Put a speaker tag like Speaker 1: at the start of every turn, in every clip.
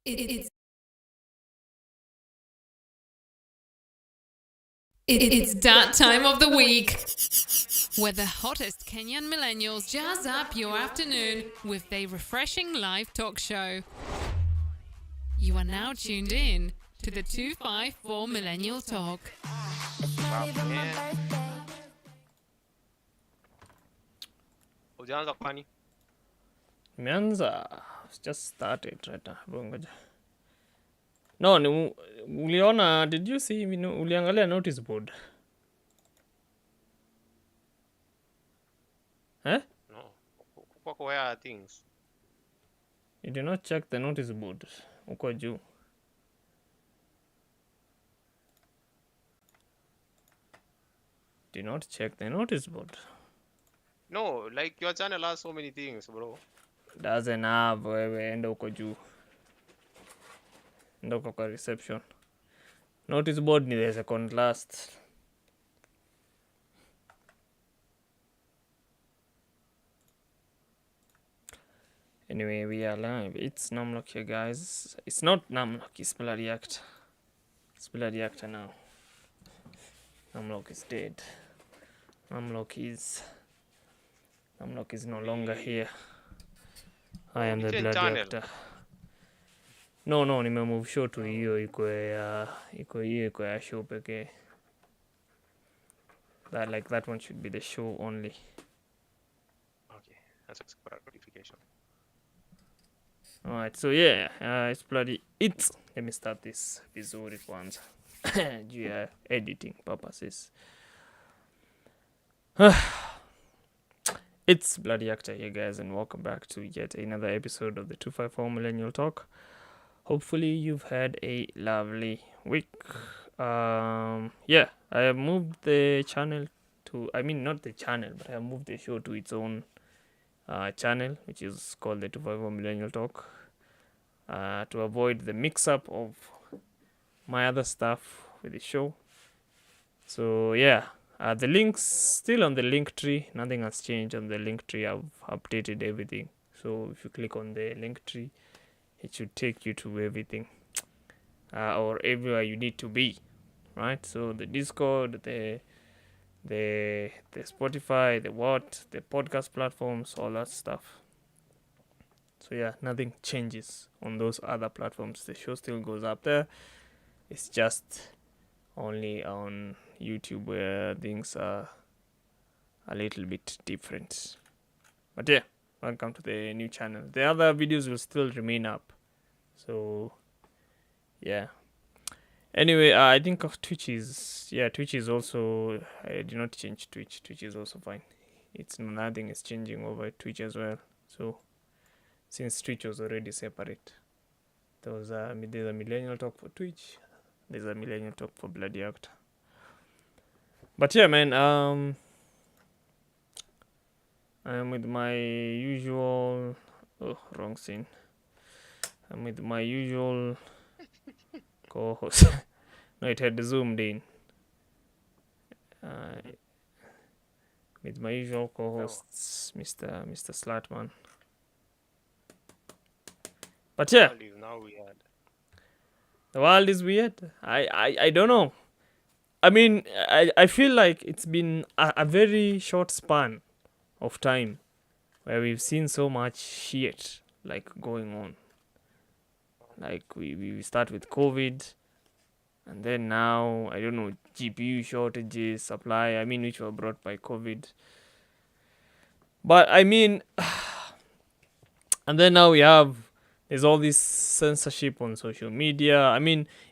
Speaker 1: It's it's that time of the week where the hottest Kenyan millennials jazz up your afternoon with their refreshing live talk show. You are now tuned in to the 254 Millennial Talk.
Speaker 2: Ujaanza kwani?
Speaker 3: Imeanza. Just started right now. Ngoja. No, ni uliona, did you see, uliangalia notice board? Eh?
Speaker 2: No. Kwako where are things?
Speaker 3: You did not check the notice board. Uko juu. Did not check the notice board.
Speaker 2: No, like your channel has so many things, bro.
Speaker 3: Doesn't have, wewe enda uko juu. Enda uko kwa reception. Notice board ni the second last. Anyway, we are live. It's Namlock here, guys. It's not Namlock, it's Bloody Actor. It's Bloody Actor now. Namlock is dead. Namlock is no longer here. I am the
Speaker 2: Change
Speaker 3: Bloody
Speaker 2: channel.
Speaker 3: Actor. No, nimemove show to hiyo iko ya show pekee. That one should be the show only.
Speaker 2: Okay, that's a separate notification.
Speaker 3: Alright, so yeah, it's bloody it. Let me start this vizuri kwanza. Juu ya editing purposes. It's Bloody Actor here, guys, and welcome back to yet another episode of the 254 Millennial Talk. Hopefully you've had a lovely week. Yeah, I have moved the channel to, not the channel, but I have moved the show to its own channel, which is called the 254 Millennial Talk, to avoid the mix-up of my other stuff with the show. So yeah, the link's still on the link tree. Nothing has changed on the link tree. I've updated everything. So if you click on the link tree, it should take you to everything, or everywhere you need to be, right? So the Discord, the Spotify, the podcast platforms, all that stuff. So yeah, nothing changes on those other platforms. The show still goes up there. It's just only on YouTube where things are a little bit different. But yeah, welcome to the new channel. The other videos will still remain up. So yeah. Anyway, I think of Twitch is also, I did not change Twitch. Twitch is also fine. It's nothing is changing over Twitch as well. So since Twitch was already separate, there's a Millennial Talk for Twitch. There's a Millennial Talk for Bloody Actor. But yeah, man, I'm with my usual. Oh, wrong scene. I'm with my usual co-host. No, it had zoomed in. With my usual co-hosts, Mr. Slatman. But yeah,
Speaker 2: Now we had.
Speaker 3: the world is weird. I don't know. I mean, I feel like it's been a very short span of time where we've seen so much shit like going on. Like we start with COVID, and then now, I don't know, GPU shortages, supply, which were brought by COVID. But and then now there's all this censorship on social media.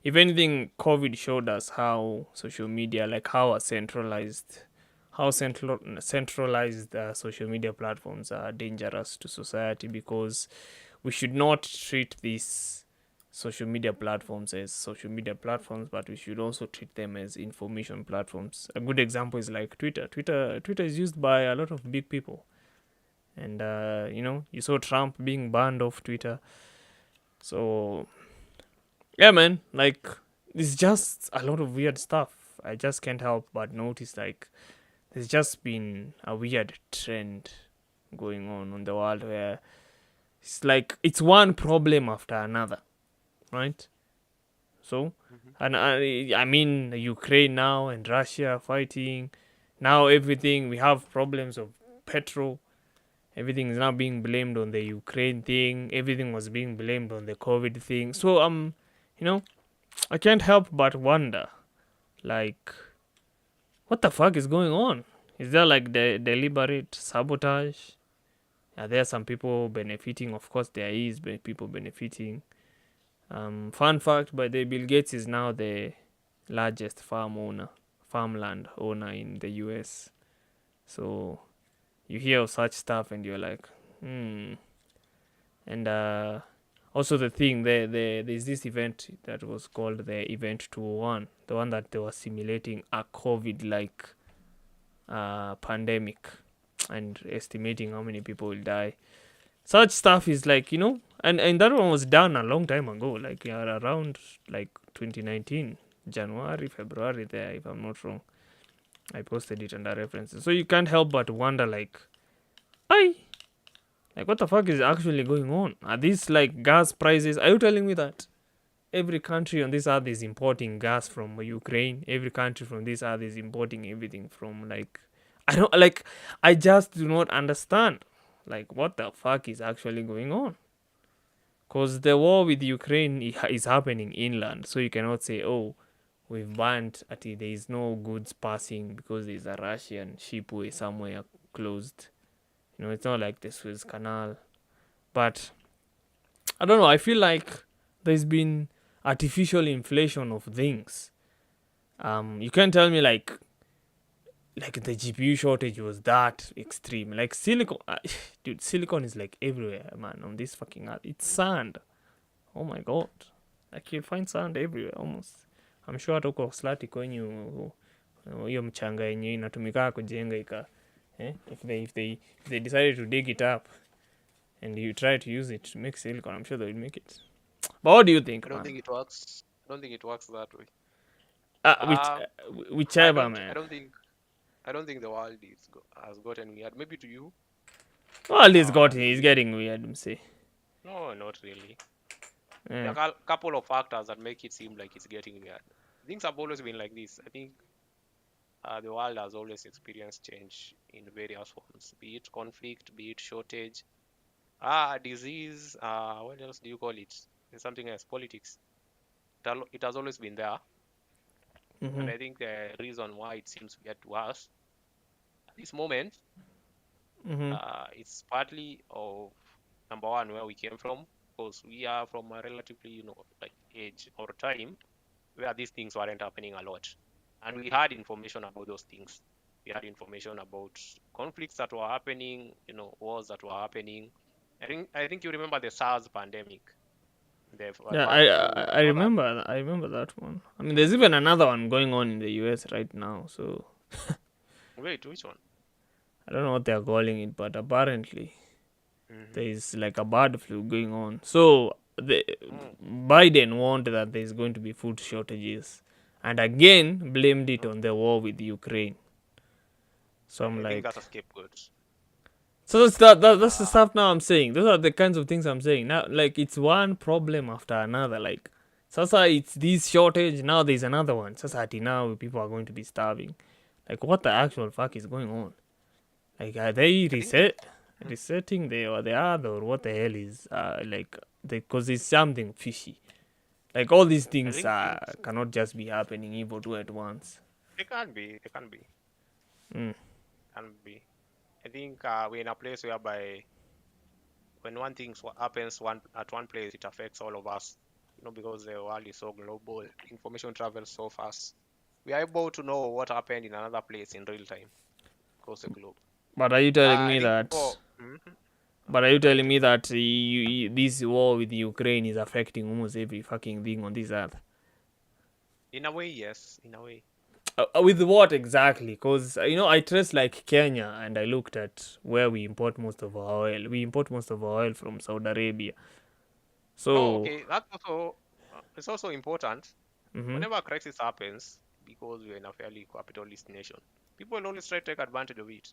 Speaker 3: If anything, COVID showed us how social media, like how centralized social media platforms are dangerous to society, because we should not treat these social media platforms as social media platforms, but we should also treat them as information platforms. A good example is like Twitter. Twitter is used by a lot of big people, and you saw Trump being banned off Twitter. So yeah, man, like, it's just a lot of weird stuff. I just can't help but notice, like, there's just been a weird trend going on in the world where it's like it's one problem after another. right? So,
Speaker 2: Mm-hmm.
Speaker 3: and I mean, Ukraine now and Russia fighting. Now everything, we have problems of petrol. Everything is now being blamed on the Ukraine thing. Everything was being blamed on the COVID thing. So, you know, I can't help but wonder, like, what the fuck is going on? Is there like the deliberate sabotage? Are there some people benefiting? Of course, there is people benefiting. Fun fact: by the Bill Gates is now the largest farmland owner in the U.S. So you hear of such stuff and you're like, hmm. And also the thing, there's this event that was called the Event 201, the one that they were simulating a COVID-like pandemic and estimating how many people will die. Such stuff is like, and that one was done a long time ago, like around like 2019, January, February there, if I'm not wrong. I posted it under references. So you can't help but wonder, I like what the fuck is actually going on? Are these like gas prices? Are you telling me that every country on this earth is importing gas from Ukraine? Every country from this earth is importing everything from I just do not understand. Like what the fuck is actually going on? Because the war with Ukraine is happening inland, so you cannot say, oh, we've banned there is no goods passing because there's a Russian shipway somewhere closed. It's not like the Suez Canal. But I don't know, I feel like there's been artificial inflation of things. You can't tell me like the GPU shortage was that extreme. Like silicon, dude, silicon is like everywhere, man. On this fucking earth, it's sand. Oh my god, like you'll find sand everywhere almost. I'm sure hata uko slati kwenye hiyo mchanga yenye inatumika kujenga if they decided to dig it up and you try to use it to make silicon, I'm sure they will make it. But what do you think,
Speaker 2: I don't
Speaker 3: man?
Speaker 2: think it works. I don't think it works that way.
Speaker 3: Which
Speaker 2: Um,
Speaker 3: whichever,
Speaker 2: I
Speaker 3: man.
Speaker 2: don't think the world has gotten weird. Maybe to you.
Speaker 3: Well,
Speaker 2: Um,
Speaker 3: he's getting weird. Let see.
Speaker 2: no, not really. There
Speaker 3: Yeah.
Speaker 2: are a couple of factors that make it seem like it's getting weird. Things have always been like this. I think the world has always experienced change in various forms, be it conflict, be it shortage, disease. What else do you call it? There's something else. Politics. It has always been there, and
Speaker 3: Mhm.
Speaker 2: I think the reason why it seems weird to us at this moment,
Speaker 3: Mhm.
Speaker 2: it's partly of number one where we came from, because we are from a relatively, like age or time where these things weren't happening a lot, and we had information about those things. We had information about conflicts that were happening, wars that were happening. I think you remember the SARS pandemic, the
Speaker 3: Yeah,
Speaker 2: bird flu
Speaker 3: I
Speaker 2: and all that.
Speaker 3: remember that one. I mean, there's even another one going on in the US right now. So
Speaker 2: Wait, which one?
Speaker 3: I don't know what they're calling it, but apparently
Speaker 2: Mm-hmm.
Speaker 3: there is like a bird flu going on. So
Speaker 2: Mm.
Speaker 3: Biden warned that there's going to be food shortages, and again blamed it
Speaker 2: No,
Speaker 3: on the war with Ukraine. So I'm
Speaker 2: I think
Speaker 3: like,
Speaker 2: that's a scapegoat.
Speaker 3: so that's the
Speaker 2: Uh,
Speaker 3: stuff now I'm saying. Those are the kinds of things I'm saying. Now, like, it's one problem after another. Like, Sasa, it's this shortage. Now there's another one. Sasa, now people are going to be starving. Like, what the actual fuck is going on? Like, are they
Speaker 2: I think it. Mm.
Speaker 3: resetting the other, or what the hell is, like, because it's something fishy. Like, all these
Speaker 2: I
Speaker 3: things
Speaker 2: think it's.
Speaker 3: cannot just be happening evil two at once.
Speaker 2: They can be. They can be.
Speaker 3: Mm.
Speaker 2: Can be. I think we're in a place whereby when one thing happens at one place, it affects all of us. Because the world is so global, information travels so fast. We are able to know what happened in another place in real time across the globe.
Speaker 3: But are you telling
Speaker 2: I
Speaker 3: me
Speaker 2: think
Speaker 3: that?
Speaker 2: before. Mhm.
Speaker 3: But are you
Speaker 2: Go
Speaker 3: telling
Speaker 2: ahead.
Speaker 3: me that this war with Ukraine is affecting almost every fucking thing on this earth?
Speaker 2: In a way, yes. In a way.
Speaker 3: With what exactly? Because I traced like Kenya, and I looked at where we import most of our oil. We import most of our oil from Saudi Arabia.
Speaker 2: No,
Speaker 3: So,
Speaker 2: okay. That's also it's also important.
Speaker 3: hmm
Speaker 2: Whenever a crisis happens, because we're in a fairly capitalist nation, people will always try to take advantage of it.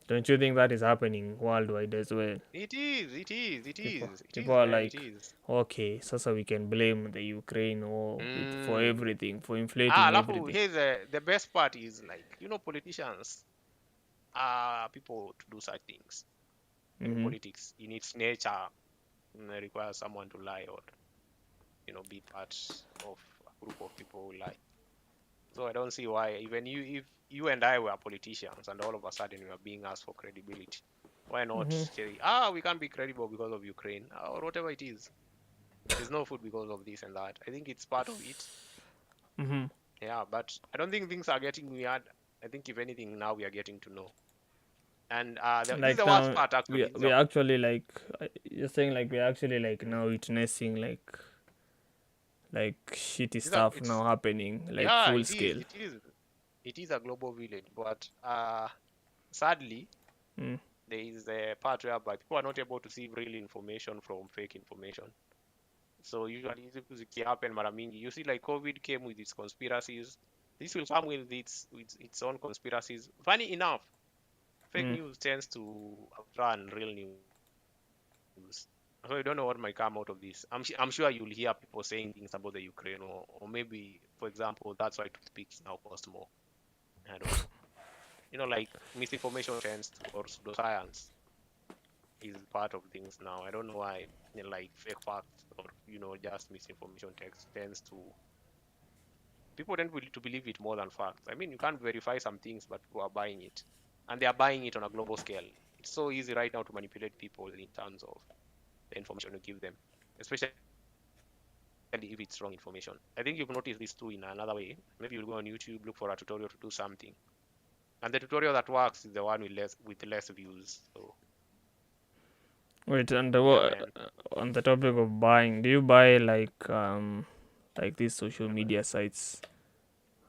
Speaker 3: Don't you think that is happening worldwide as well?
Speaker 2: It is.
Speaker 3: People are
Speaker 2: Man, it
Speaker 3: like,
Speaker 2: is.
Speaker 3: okay, so we can blame the Ukraine or for
Speaker 2: Mm.
Speaker 3: everything, for inflating
Speaker 2: Alafu,
Speaker 3: everything.
Speaker 2: here's the best part is like, politicians are people to do such things. In
Speaker 3: Mm-hmm.
Speaker 2: politics, in its nature, requires someone to lie or, be part of a group of people who lie. So I don't see why, even if you and I were politicians and all of a sudden we are being asked for credibility, why not
Speaker 3: Mm-hmm.
Speaker 2: say, we can't be credible because of Ukraine or whatever it is. There's no food because of this and that. I think it's part of it.
Speaker 3: Mm-hmm.
Speaker 2: Yeah, but I don't think things are getting weird. I think if anything, now we are getting to know. And this is
Speaker 3: Like
Speaker 2: the worst
Speaker 3: now,
Speaker 2: part actually.
Speaker 3: we actually like, you're saying like we're actually like now witnessing like shitty stuff
Speaker 2: It's
Speaker 3: now happening like
Speaker 2: yeah,
Speaker 3: full
Speaker 2: it is.
Speaker 3: scale.
Speaker 2: It is a global village, but sadly,
Speaker 3: Mm.
Speaker 2: there is a part whereby people are not able to see real information from fake information. So usually hizi happen mara mingi. You see like COVID came with its conspiracies. This will come with its own conspiracies. Funny enough, fake
Speaker 3: Mm.
Speaker 2: news tends to outrun real news. So you don't know what might come out of this. I'm sure you'll hear people saying things about the Ukraine, or maybe, for example, that's why toothpicks now cost more. I don't know. Like misinformation tends to, or pseudoscience is part of things now. I don't know why, like fake facts or just misinformation text tends to people tend to believe it more than facts. I mean, you can't verify some things, but people are buying it, and they are buying it on a global scale. It's so easy right now to manipulate people in terms of the information you give them, especially if it's wrong information. I think you've noticed this too in another way. Maybe you'll go on YouTube, look for a tutorial to do something, and the tutorial that works is the one with less views. So
Speaker 3: Wait, and
Speaker 2: yeah, man.
Speaker 3: on the topic of buying, do you buy like these social media sites?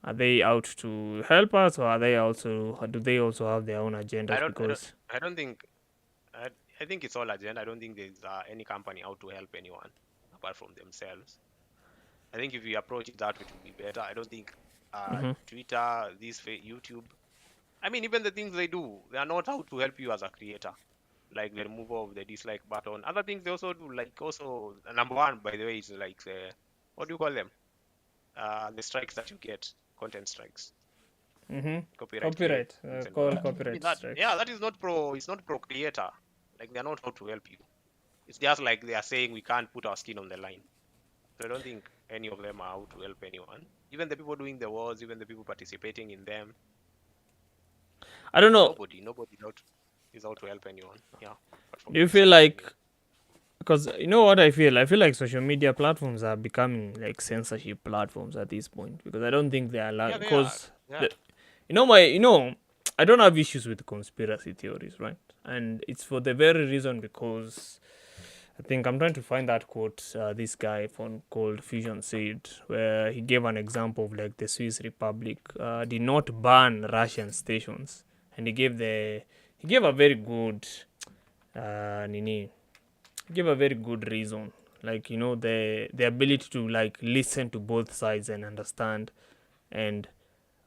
Speaker 3: Are they out to help us, or are they also do they also have their own
Speaker 2: I
Speaker 3: agendas?
Speaker 2: don't, I don't,
Speaker 3: Because
Speaker 2: I don't think. I think it's all agenda. I don't think there's any company out to help anyone apart from themselves. I think if you approach it that way, it will be better. I don't think
Speaker 3: mm-hmm.
Speaker 2: Twitter, YouTube. I mean, even the things they do, they are not out to help you as a creator. Like the removal of the dislike button. Other things they also do, like also number one, by the way, is like what do you call them? The strikes that you get, content strikes,
Speaker 3: Mm-hmm.
Speaker 2: copyright
Speaker 3: Copyright,
Speaker 2: claims and all
Speaker 3: call
Speaker 2: that. I mean
Speaker 3: copyright
Speaker 2: that,
Speaker 3: strikes.
Speaker 2: yeah, that is not pro. It's not pro creator. Like they're not out to help you. It's just like they are saying we can't put our skin on the line. So I don't think any of them are out to help anyone. Even the people doing the wars, even the people participating in them.
Speaker 3: I don't know.
Speaker 2: Nobody is out to help anyone. Yeah, but from
Speaker 3: Do you feel
Speaker 2: themselves.
Speaker 3: like, because you know what I feel? I feel like social media platforms are becoming like censorship platforms at this point, because I don't think they are allowed.
Speaker 2: Yeah, they are.
Speaker 3: Because
Speaker 2: Yeah.
Speaker 3: I don't have issues with conspiracy theories, right? And it's for the very reason because I think I'm trying to find that quote this guy from called Fusion said, where he gave an example of like the Swiss Republic did not ban Russian stations, and he gave a very good nini give a very good reason, like the ability to like listen to both sides and understand. And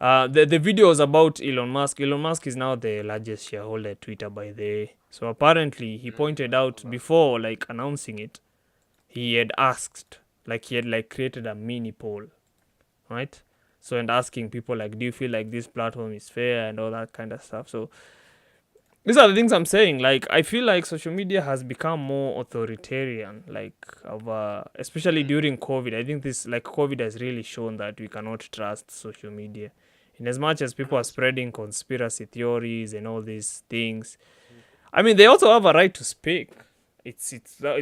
Speaker 3: the video was about Elon Musk is now the largest shareholder at Twitter, by the way. So apparently he pointed out before like announcing it, he had asked, like he had like created a mini poll, right? So, and asking people like, do you feel like this platform is fair and all that kind of stuff. So these are the things I'm saying. Like, I feel like social media has become more authoritarian, like, especially during COVID. I think this, like, COVID has really shown that we cannot trust social media. In as much as people are spreading conspiracy theories and all these things, I mean, they also have a right to speak. It's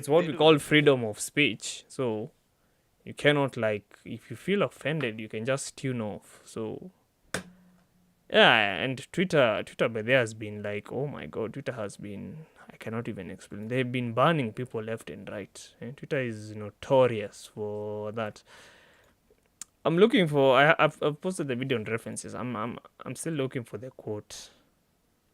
Speaker 3: what
Speaker 2: They
Speaker 3: we
Speaker 2: do.
Speaker 3: call freedom of speech. So you cannot, like, if you feel offended, you can just tune off. So yeah, and Twitter by there has been like, oh my god, Twitter has been, I cannot even explain. They've been banning people left and right. And Twitter is notorious for that. I'm looking for. I've posted the video on references. I'm still looking for the quote.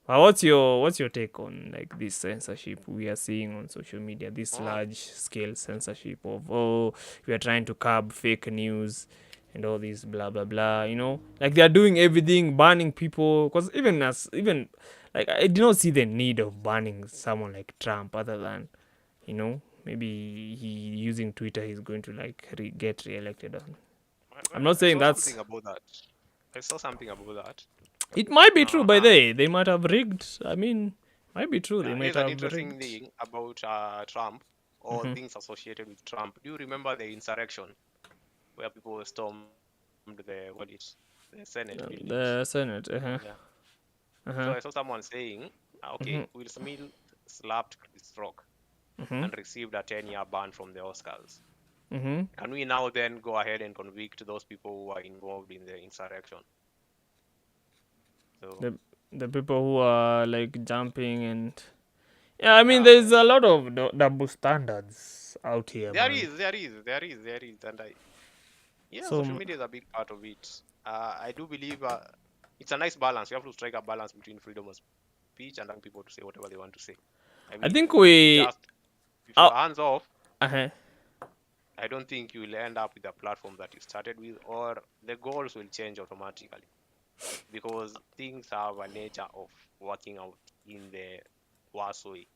Speaker 3: What's your take on like this censorship we are seeing on social media? This
Speaker 2: Oh,
Speaker 3: large scale censorship of we are trying to curb fake news and all these blah blah blah, you know, like they're doing everything, banning people. Because even like I did not see the need of banning someone like Trump, other than, you know, maybe he using Twitter, he's going to like get re-elected. I'm not
Speaker 2: I
Speaker 3: saying
Speaker 2: saw
Speaker 3: that's,
Speaker 2: something about that. I saw something about that.
Speaker 3: it might be true, by
Speaker 2: Uh-huh.
Speaker 3: they might have rigged. I mean, might be true, they might
Speaker 2: Here's an
Speaker 3: have
Speaker 2: interesting
Speaker 3: rigged.
Speaker 2: thing about Trump or things associated with Trump. Do you remember the insurrection where people stormed the Senate buildings?
Speaker 3: The Senate.
Speaker 2: Yeah. So
Speaker 3: Uh-huh.
Speaker 2: I saw someone saying, okay, Will Smith slapped Chris Rock
Speaker 3: Mm-hmm.
Speaker 2: and received a 10-year ban from the Oscars.
Speaker 3: Mm-hmm.
Speaker 2: Can we now then go ahead and convict those people who are involved in the insurrection? So
Speaker 3: The people who are like jumping and, yeah, I mean,
Speaker 2: yeah,
Speaker 3: there's
Speaker 2: man.
Speaker 3: a lot of double standards out here,
Speaker 2: There
Speaker 3: man.
Speaker 2: is, there is, there is, there is, and yeah,
Speaker 3: So
Speaker 2: social media is a big part of it. I do believe it's a nice balance. You have to strike a balance between freedom of speech and allowing people to say whatever they want to say. I
Speaker 3: I
Speaker 2: mean,
Speaker 3: think
Speaker 2: if
Speaker 3: uh,
Speaker 2: you're hands off,
Speaker 3: uh
Speaker 2: I don't think you will end up with a platform that you started with, or the goals will change automatically because things have a nature of working out in the worst way.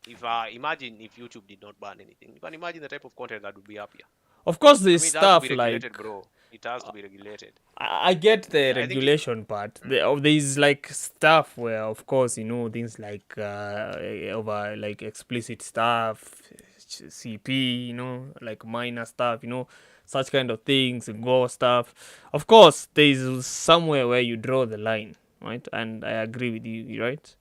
Speaker 2: If imagine if YouTube did not ban anything, you can imagine the type of content that would be up here.
Speaker 3: of course
Speaker 2: I
Speaker 3: there's
Speaker 2: mean, it has to be
Speaker 3: stuff
Speaker 2: regulated,
Speaker 3: like,
Speaker 2: bro. It has to be regulated.
Speaker 3: I get the
Speaker 2: I think it.
Speaker 3: regulation part. There's like stuff where, of course, you know, things like over like explicit stuff, CP, you know, like minor stuff, you know, such kind of things, gore stuff. Of course, there's somewhere where you draw the line, right? And I agree with you, right?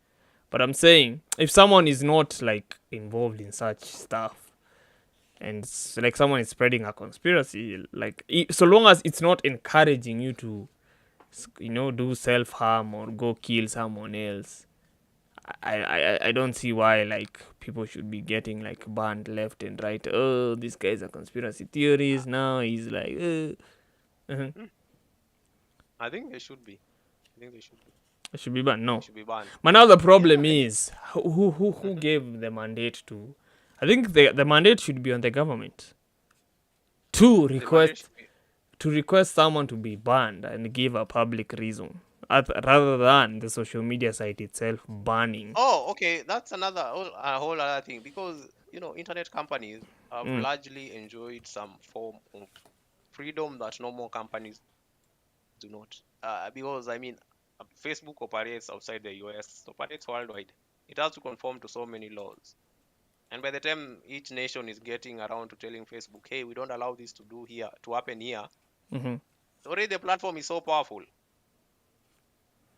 Speaker 3: But I'm saying, if someone is not like involved in such stuff, and like someone is spreading a conspiracy, like so long as it's not encouraging you to, you know, do self harm or go kill someone else, I don't see why like people should be getting like banned left and right. Oh, this guy's a conspiracy theorist now. He's like,
Speaker 2: Mm, I think they should be. I think they should be.
Speaker 3: it should be banned.
Speaker 2: They
Speaker 3: No,
Speaker 2: should be banned.
Speaker 3: but now the
Speaker 2: Yeah.
Speaker 3: problem is who
Speaker 2: Mhm.
Speaker 3: gave the mandate to. I think the mandate should be on the government to
Speaker 2: The mandate
Speaker 3: request
Speaker 2: should be.
Speaker 3: someone to be banned and give a public reason, rather than the social media site itself banning.
Speaker 2: Oh, okay. That's a whole other thing because internet companies have
Speaker 3: Mm,
Speaker 2: largely enjoyed some form of freedom that normal companies do not. Because I mean, Facebook operates outside the US, operates worldwide. It has to conform to so many laws. And by the time each nation is getting around to telling Facebook, hey, we don't allow this to happen here,
Speaker 3: mm-hmm.
Speaker 2: already the platform is so powerful.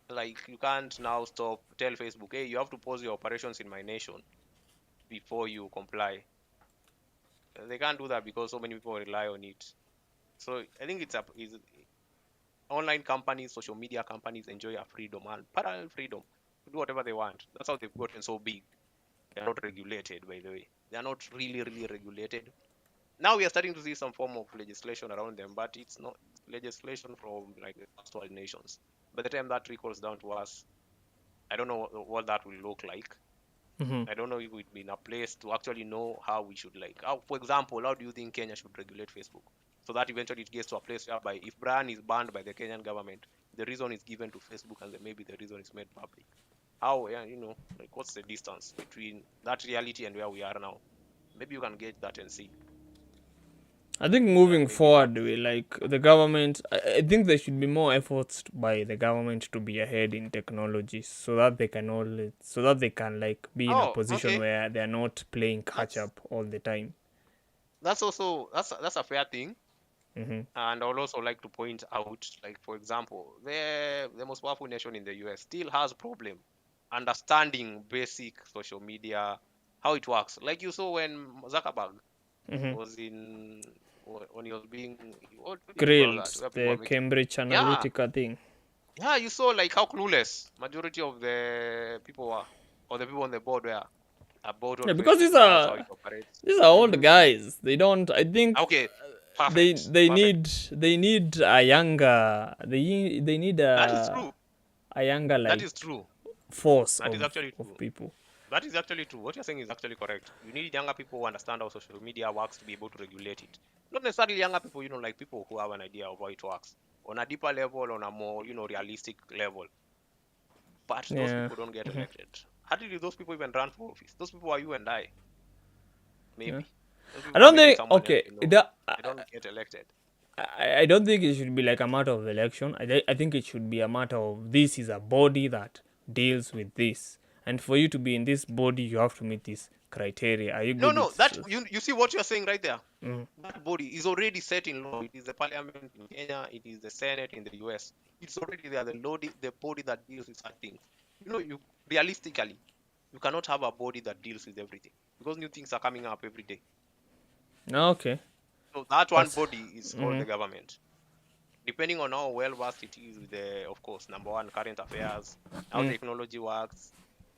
Speaker 2: Like you can't now tell Facebook, hey, you have to pause your operations in my nation before you comply. They can't do that because so many people rely on it. So I think online companies, social media companies enjoy a freedom and parallel freedom to do whatever they want. That's how they've gotten so big. They're not regulated, by the way. They're not really, really regulated. Now we are starting to see some form of legislation around them, but it's not legislation from like the first world nations. By the time that trickles down to us, I don't know what that will look like.
Speaker 3: Mm-hmm.
Speaker 2: I don't know if we'd be in a place to actually know how we should for example, how do you think Kenya should regulate Facebook? So that eventually it gets to a place whereby if Brian is banned by the Kenyan government, the reason is given to Facebook and then maybe the reason is made public. How, yeah, like what's the distance between that reality and where we are now? Maybe you can get that and see.
Speaker 3: I think
Speaker 2: And
Speaker 3: moving
Speaker 2: maybe
Speaker 3: forward,
Speaker 2: that's
Speaker 3: like the government, I think there should be more efforts by the government to be ahead in technology, so that they can like be in a
Speaker 2: oh,
Speaker 3: position
Speaker 2: okay.
Speaker 3: where they're not playing catch
Speaker 2: That's
Speaker 3: up all the time.
Speaker 2: also that's a fair thing.
Speaker 3: Mm-hmm.
Speaker 2: And I would also like to point out, like for example, the most powerful nation in the US still has problem understanding basic social media, how it works. Like you saw when Zuckerberg
Speaker 3: Mm-hmm.
Speaker 2: was when he was being, what did you call
Speaker 3: Grilled
Speaker 2: that? Where people are
Speaker 3: the
Speaker 2: making,
Speaker 3: Cambridge
Speaker 2: yeah,
Speaker 3: Analytica thing.
Speaker 2: yeah, you saw like how clueless majority of the people were, or the people on the board were about
Speaker 3: Yeah,
Speaker 2: what
Speaker 3: because
Speaker 2: Facebook does, how it operates.
Speaker 3: these are old guys. They don't. I think
Speaker 2: Okay, perfect, perfect.
Speaker 3: they need a younger. They need
Speaker 2: That is true.
Speaker 3: a younger
Speaker 2: That
Speaker 3: like
Speaker 2: is true.
Speaker 3: force
Speaker 2: That is actually
Speaker 3: of
Speaker 2: true.
Speaker 3: people.
Speaker 2: That is actually true. What you're saying is actually correct. You need younger people who understand how social media works to be able to regulate it. Not necessarily younger people, like people who have an idea of how it works on a deeper level, on a more, realistic level. But those
Speaker 3: Yeah.
Speaker 2: people don't get elected. How did those people even run for office? Those people are you and I,
Speaker 3: Yeah.
Speaker 2: maybe. Those
Speaker 3: I
Speaker 2: people are
Speaker 3: don't
Speaker 2: maybe
Speaker 3: think.
Speaker 2: someone else,
Speaker 3: Okay. The,
Speaker 2: they don't get elected.
Speaker 3: I don't think it should be like a matter of election. I think it should be a matter of this is a body that deals with this, and for you to be in this body, you have to meet this criteria. Are you
Speaker 2: No,
Speaker 3: good
Speaker 2: no,
Speaker 3: with?
Speaker 2: that you see what you're saying right there. That body is already set in law. It is the parliament in Kenya, it is the Senate in the US. It's already there, the body that deals with such things. You realistically, you cannot have a body that deals with everything because new things are coming up every day.
Speaker 3: Okay.
Speaker 2: So that one
Speaker 3: That's.
Speaker 2: body is called the government. Depending on how well versed it is with the, of course, number one, current affairs, how technology works,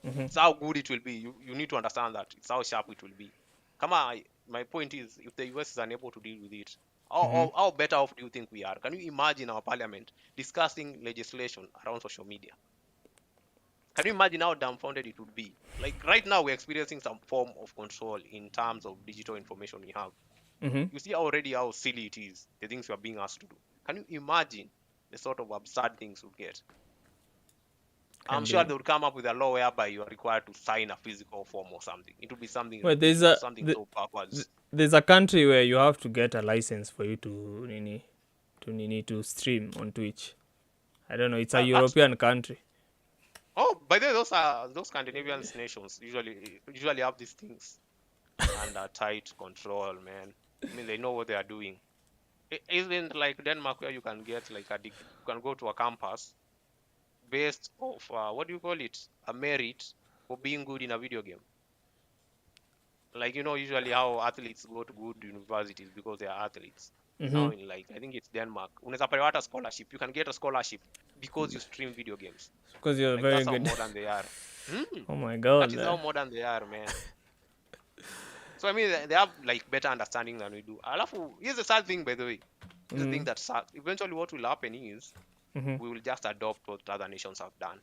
Speaker 2: it's how good it will be. You need to understand that it's how sharp it will be. My point is, if the US is unable to deal with it, how better off do you think we are? Can you imagine our parliament discussing legislation around social media? Can you imagine how dumbfounded it would be? Like right now, we're experiencing some form of control in terms of digital information we have. You see already how silly it is, the things we are being asked to do. Can you imagine the sort of absurd things we'll get? I'm sure they would come up with a law whereby you are required to sign a physical form or something. It would be something
Speaker 3: Well,
Speaker 2: ridiculous, something so backwards.
Speaker 3: there's a country where you have to get a license for you to stream on Twitch. I don't know. It's a European country.
Speaker 2: Oh, by the way, those Scandinavian nations usually have these things under tight control, man. I mean, they know what they are doing. It isn't like Denmark where you can get like you can go to a campus based off what do you call it, a merit for being good in a video game. Like usually how athletes go to good universities because they are athletes. Now in like I think it's Denmark, unaweza pata scholarship. You can get a scholarship because you stream video games.
Speaker 3: Because you're
Speaker 2: Like
Speaker 3: very
Speaker 2: that's how
Speaker 3: good.
Speaker 2: modern they are.
Speaker 3: Oh my
Speaker 2: That
Speaker 3: god.
Speaker 2: is how modern they are, man. So I mean, they have like better understanding than we do. Alafu, here's the sad thing, by the way. Here's the thing that sucks. Eventually, what will happen is we will just adopt what other nations have done,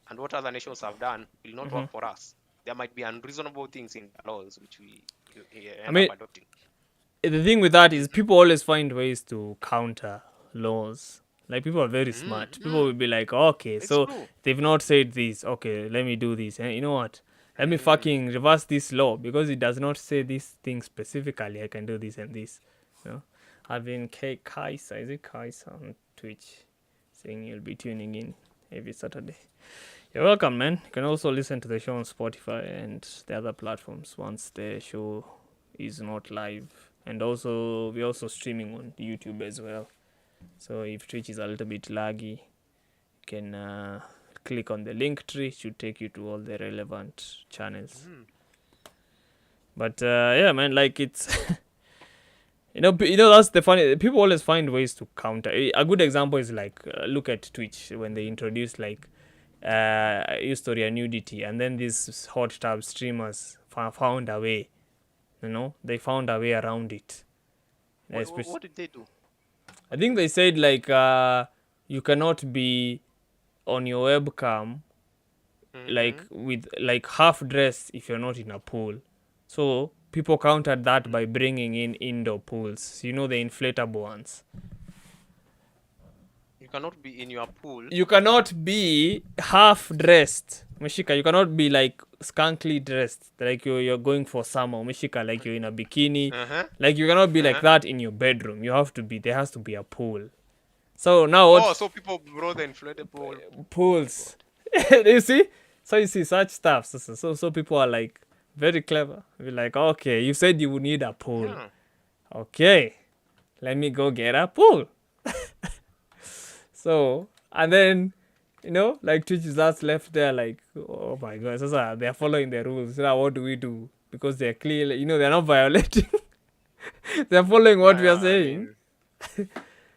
Speaker 2: and what other nations have done will not work for us. There might be unreasonable things in the laws which we end up adopting.
Speaker 3: The thing with that is people always find ways to counter laws. Like people are very smart. People will be like, okay,
Speaker 2: It's
Speaker 3: so
Speaker 2: true.
Speaker 3: they've not said this. Okay, let me do this. And you know what? Let me fucking reverse this law because it does not say this thing specifically. I can do this and this. You know, I've been Kaisa. Is it Kaisa on Twitch? Saying you'll be tuning in every Saturday. You're welcome, man. You can also listen to the show on Spotify and the other platforms once the show is not live. And also, we're also streaming on YouTube as well. So if Twitch is a little bit laggy, you can click on the link tree. It should take you to all the relevant channels. But yeah, man, like it's that's the funny. People always find ways to counter. A good example is like look at Twitch when they introduced like history and nudity, and then these hot tub streamers found a way. They found a way around it.
Speaker 2: What did they do?
Speaker 3: I think they said like you cannot be on your webcam like with like half dressed if you're not in a pool. So people countered that by bringing in indoor pools. The inflatable ones.
Speaker 2: You cannot be in your pool.
Speaker 3: You cannot be half dressed, Meshika. You cannot be like skunkly dressed, like you're going for summer, Meshika, like you're in a bikini. Like you cannot be like that in your bedroom. There has to be a pool. So now what?
Speaker 2: Oh, so people brought the inflatable
Speaker 3: pools. You see? So you see such stuff. So people are like very clever. We're like, okay, you said you would need a pool.
Speaker 2: Yeah.
Speaker 3: Okay, let me go get a pool. So, and then, like Twitch is just left there like, oh my god, so they're following the rules. So now what do we do? Because they're clearly, they're not violating. They're following what we are saying.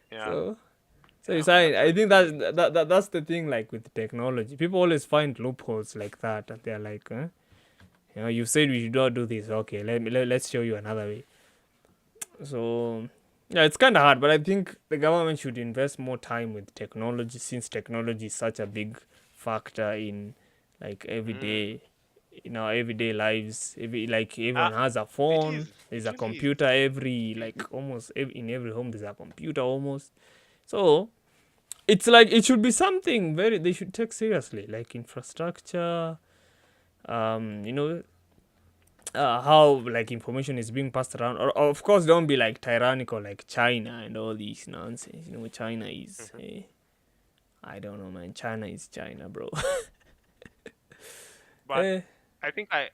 Speaker 2: Yeah.
Speaker 3: So I think that's the thing, like with technology. People always find loopholes like that, and they're like, you said we should not do this. Okay, let's show you another way. So yeah, it's kind of hard, but I think the government should invest more time with technology, since technology is such a big factor in like everyday in our everyday lives. Everyone has a
Speaker 2: It
Speaker 3: phone.
Speaker 2: is.
Speaker 3: There's
Speaker 2: It
Speaker 3: a
Speaker 2: really is.
Speaker 3: computer in every home. There's a computer almost. So it's like it should be something very they should take seriously, like infrastructure. You know, how like information is being passed around. Or of course, don't be like tyrannical like China and all these nonsense. You know, China is.
Speaker 2: Mhm.
Speaker 3: I don't know, man. China is China, bro.
Speaker 2: But
Speaker 3: eh.
Speaker 2: I think uh,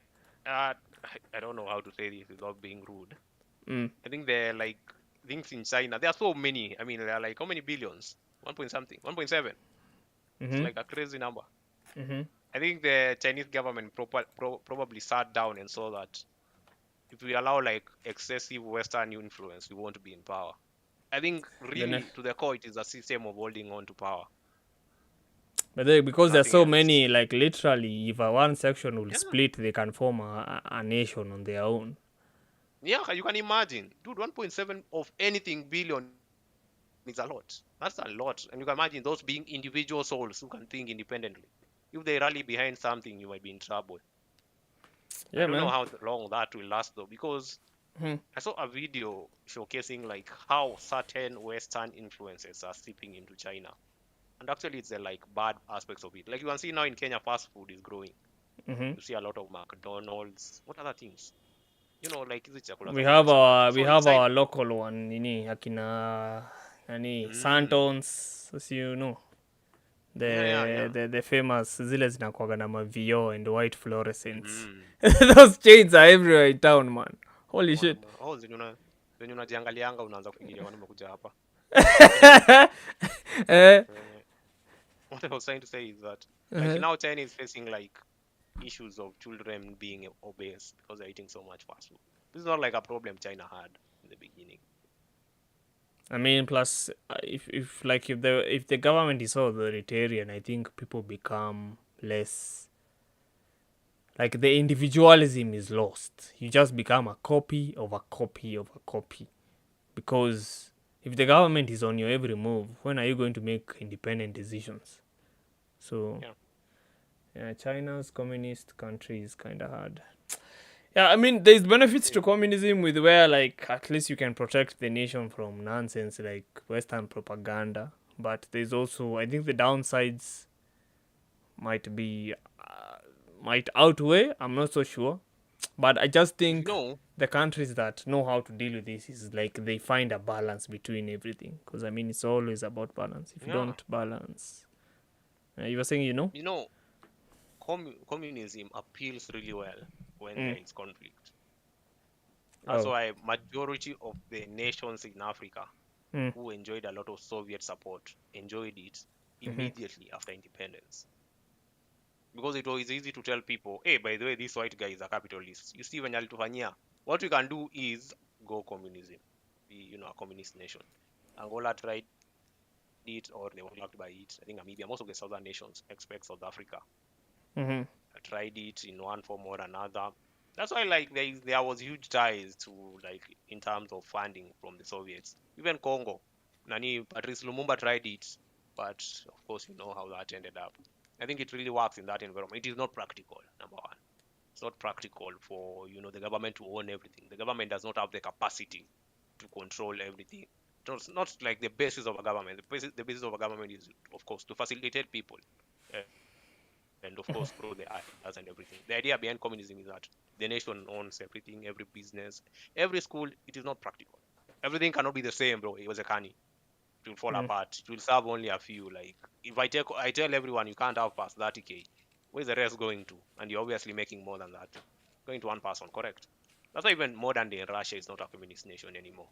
Speaker 2: I don't know how to say this without being rude.
Speaker 3: Mm.
Speaker 2: I think they're like things in China. There are so many. I mean, there are like how many billions? 1 point something, 1.7. It's
Speaker 3: Mhm.
Speaker 2: like a crazy number.
Speaker 3: Mhm.
Speaker 2: I think the Chinese government probably sat down and saw that if we allow like excessive Western influence, we won't be in power. I think
Speaker 3: The ne-
Speaker 2: really to the core, it is a system of holding on to power,
Speaker 3: But because there's
Speaker 2: nothing
Speaker 3: so
Speaker 2: else.
Speaker 3: many, like literally, if a one section will
Speaker 2: Yeah,
Speaker 3: split, they can form a nation on their own.
Speaker 2: yeah, you can imagine, dude. 1.7 of anything billion is a lot. That's a lot, and you can imagine those being individual souls who can think independently. If they rally behind something, you might be in trouble. I
Speaker 3: Yeah,
Speaker 2: don't know
Speaker 3: man.
Speaker 2: how long that will last though, because
Speaker 3: Hmm.
Speaker 2: I saw a video showcasing like how certain Western influences are seeping into China. And actually, it's the like bad aspects of it. Like you can see now in Kenya, fast food is growing.
Speaker 3: Hmm.
Speaker 2: You see a lot of McDonald's. What other things? You know, like hizi chakula
Speaker 3: We
Speaker 2: za
Speaker 3: have
Speaker 2: fast fast.
Speaker 3: our we
Speaker 2: So
Speaker 3: have
Speaker 2: inside,
Speaker 3: our local one, nini akina nani
Speaker 2: mm,
Speaker 3: Santons, as you know,
Speaker 2: yeah, yeah, yeah.
Speaker 3: the famous zile zinakuwaga na mavio and white fluorescents.
Speaker 2: Mm.
Speaker 3: Those chains are everywhere in town, man. Holy shit.
Speaker 2: Oh, zenye unajiangalianga unaanza kufikiria kwani umekuja hapa. Anyway,
Speaker 3: Eh,
Speaker 2: uh, what I was trying to say is that like
Speaker 3: uh-huh.
Speaker 2: now China is facing like issues of children being obese because they're eating so much fast food. This is not like a problem China had in the beginning.
Speaker 3: I mean, plus, if the government is so authoritarian, I think people become less like the individualism is lost. You just become a copy of a copy of a copy. Because if the government is on your every move, when are you going to make independent decisions? So
Speaker 2: Yeah.
Speaker 3: yeah, China's communist country is kind of hard. Yeah, I mean, there's benefits
Speaker 2: Yeah.
Speaker 3: to communism with where like at least you can protect the nation from nonsense like Western propaganda. But there's also, I think, the downsides might be might outweigh. I'm not so sure, but I just
Speaker 2: You
Speaker 3: think
Speaker 2: know,
Speaker 3: the countries that know how to deal with this is like they find a balance between everything. Because I mean, it's always about balance. If you
Speaker 2: yeah,
Speaker 3: don't balance, you were saying,
Speaker 2: you know, communism appeals really well when there
Speaker 3: Mm.
Speaker 2: is conflict. That's
Speaker 3: Oh.
Speaker 2: why majority of the nations in Africa
Speaker 3: Mm.
Speaker 2: who enjoyed a lot of Soviet support enjoyed it
Speaker 3: Mm-hmm.
Speaker 2: immediately after independence. Because it was easy to tell people, hey, by the way, this white guy is a capitalist. You see, when alitufanyia, what we can do is go communism, be a communist nation. Angola tried it, or they were blocked by it. I think Namibia, most of the southern nations, except South Africa,
Speaker 3: Mm-hmm.
Speaker 2: tried it in one form or another. That's why like there was huge ties to like in terms of funding from the Soviets. Even Congo, Nani Patrice Lumumba tried it, but of course you know how that ended up. I think it really works in that environment. It is not practical, number one. It's not practical for the government to own everything. The government does not have the capacity to control everything. It's not like the basis of a government. The basis of a government is, of course, to facilitate people and of course grow the ideas and everything. The idea behind communism is that the nation owns everything, every business, every school. It is not practical. Everything cannot be the same, bro. It was a canny. It will fall
Speaker 3: Mm.
Speaker 2: apart. It will serve only a few. Like if I tell everyone you can't have past 30K, where's the rest going to? And you're obviously making more than that. Going to one person, correct? That's why even modern day Russia is not a communist nation anymore.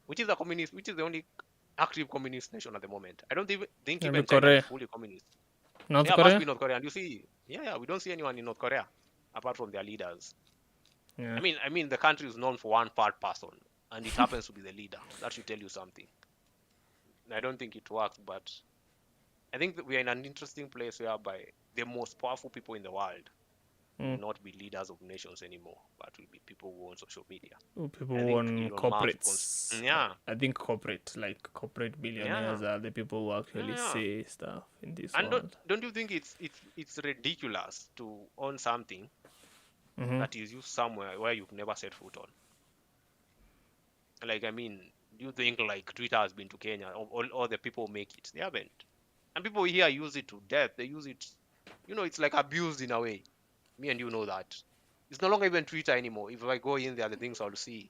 Speaker 2: Which is the only active communist nation at the moment. I don't even think
Speaker 3: Maybe
Speaker 2: even China is
Speaker 3: Korea,
Speaker 2: fully communist.
Speaker 3: North
Speaker 2: Yeah, must
Speaker 3: Korea.
Speaker 2: be North Korea. And you see, yeah, we don't see anyone in North Korea apart from their leaders.
Speaker 3: Yeah.
Speaker 2: I mean, the country is known for one fat person, and it happens to be the leader. That should tell you something. I don't think it works, but I think that we are in an interesting place whereby the most powerful people in the world will
Speaker 3: Mm.
Speaker 2: not be leaders of nations anymore, but will be people who own social media.
Speaker 3: People
Speaker 2: I
Speaker 3: who
Speaker 2: think
Speaker 3: own
Speaker 2: Elon Musk,
Speaker 3: corporates.
Speaker 2: yeah,
Speaker 3: I think corporate
Speaker 2: yeah,
Speaker 3: billionaires are the people who
Speaker 2: yeah,
Speaker 3: actually
Speaker 2: yeah.
Speaker 3: say stuff in this
Speaker 2: And don't
Speaker 3: world.
Speaker 2: don't you think it's ridiculous to own something that is used somewhere where you've never set foot on. Like, I mean, do you think like Twitter has been to Kenya? All the people who make it, they haven't. And people here use it to death. They use it, it's like abused in a way. Me and you know that. It's no longer even Twitter anymore. If I go in there, the things I'll see.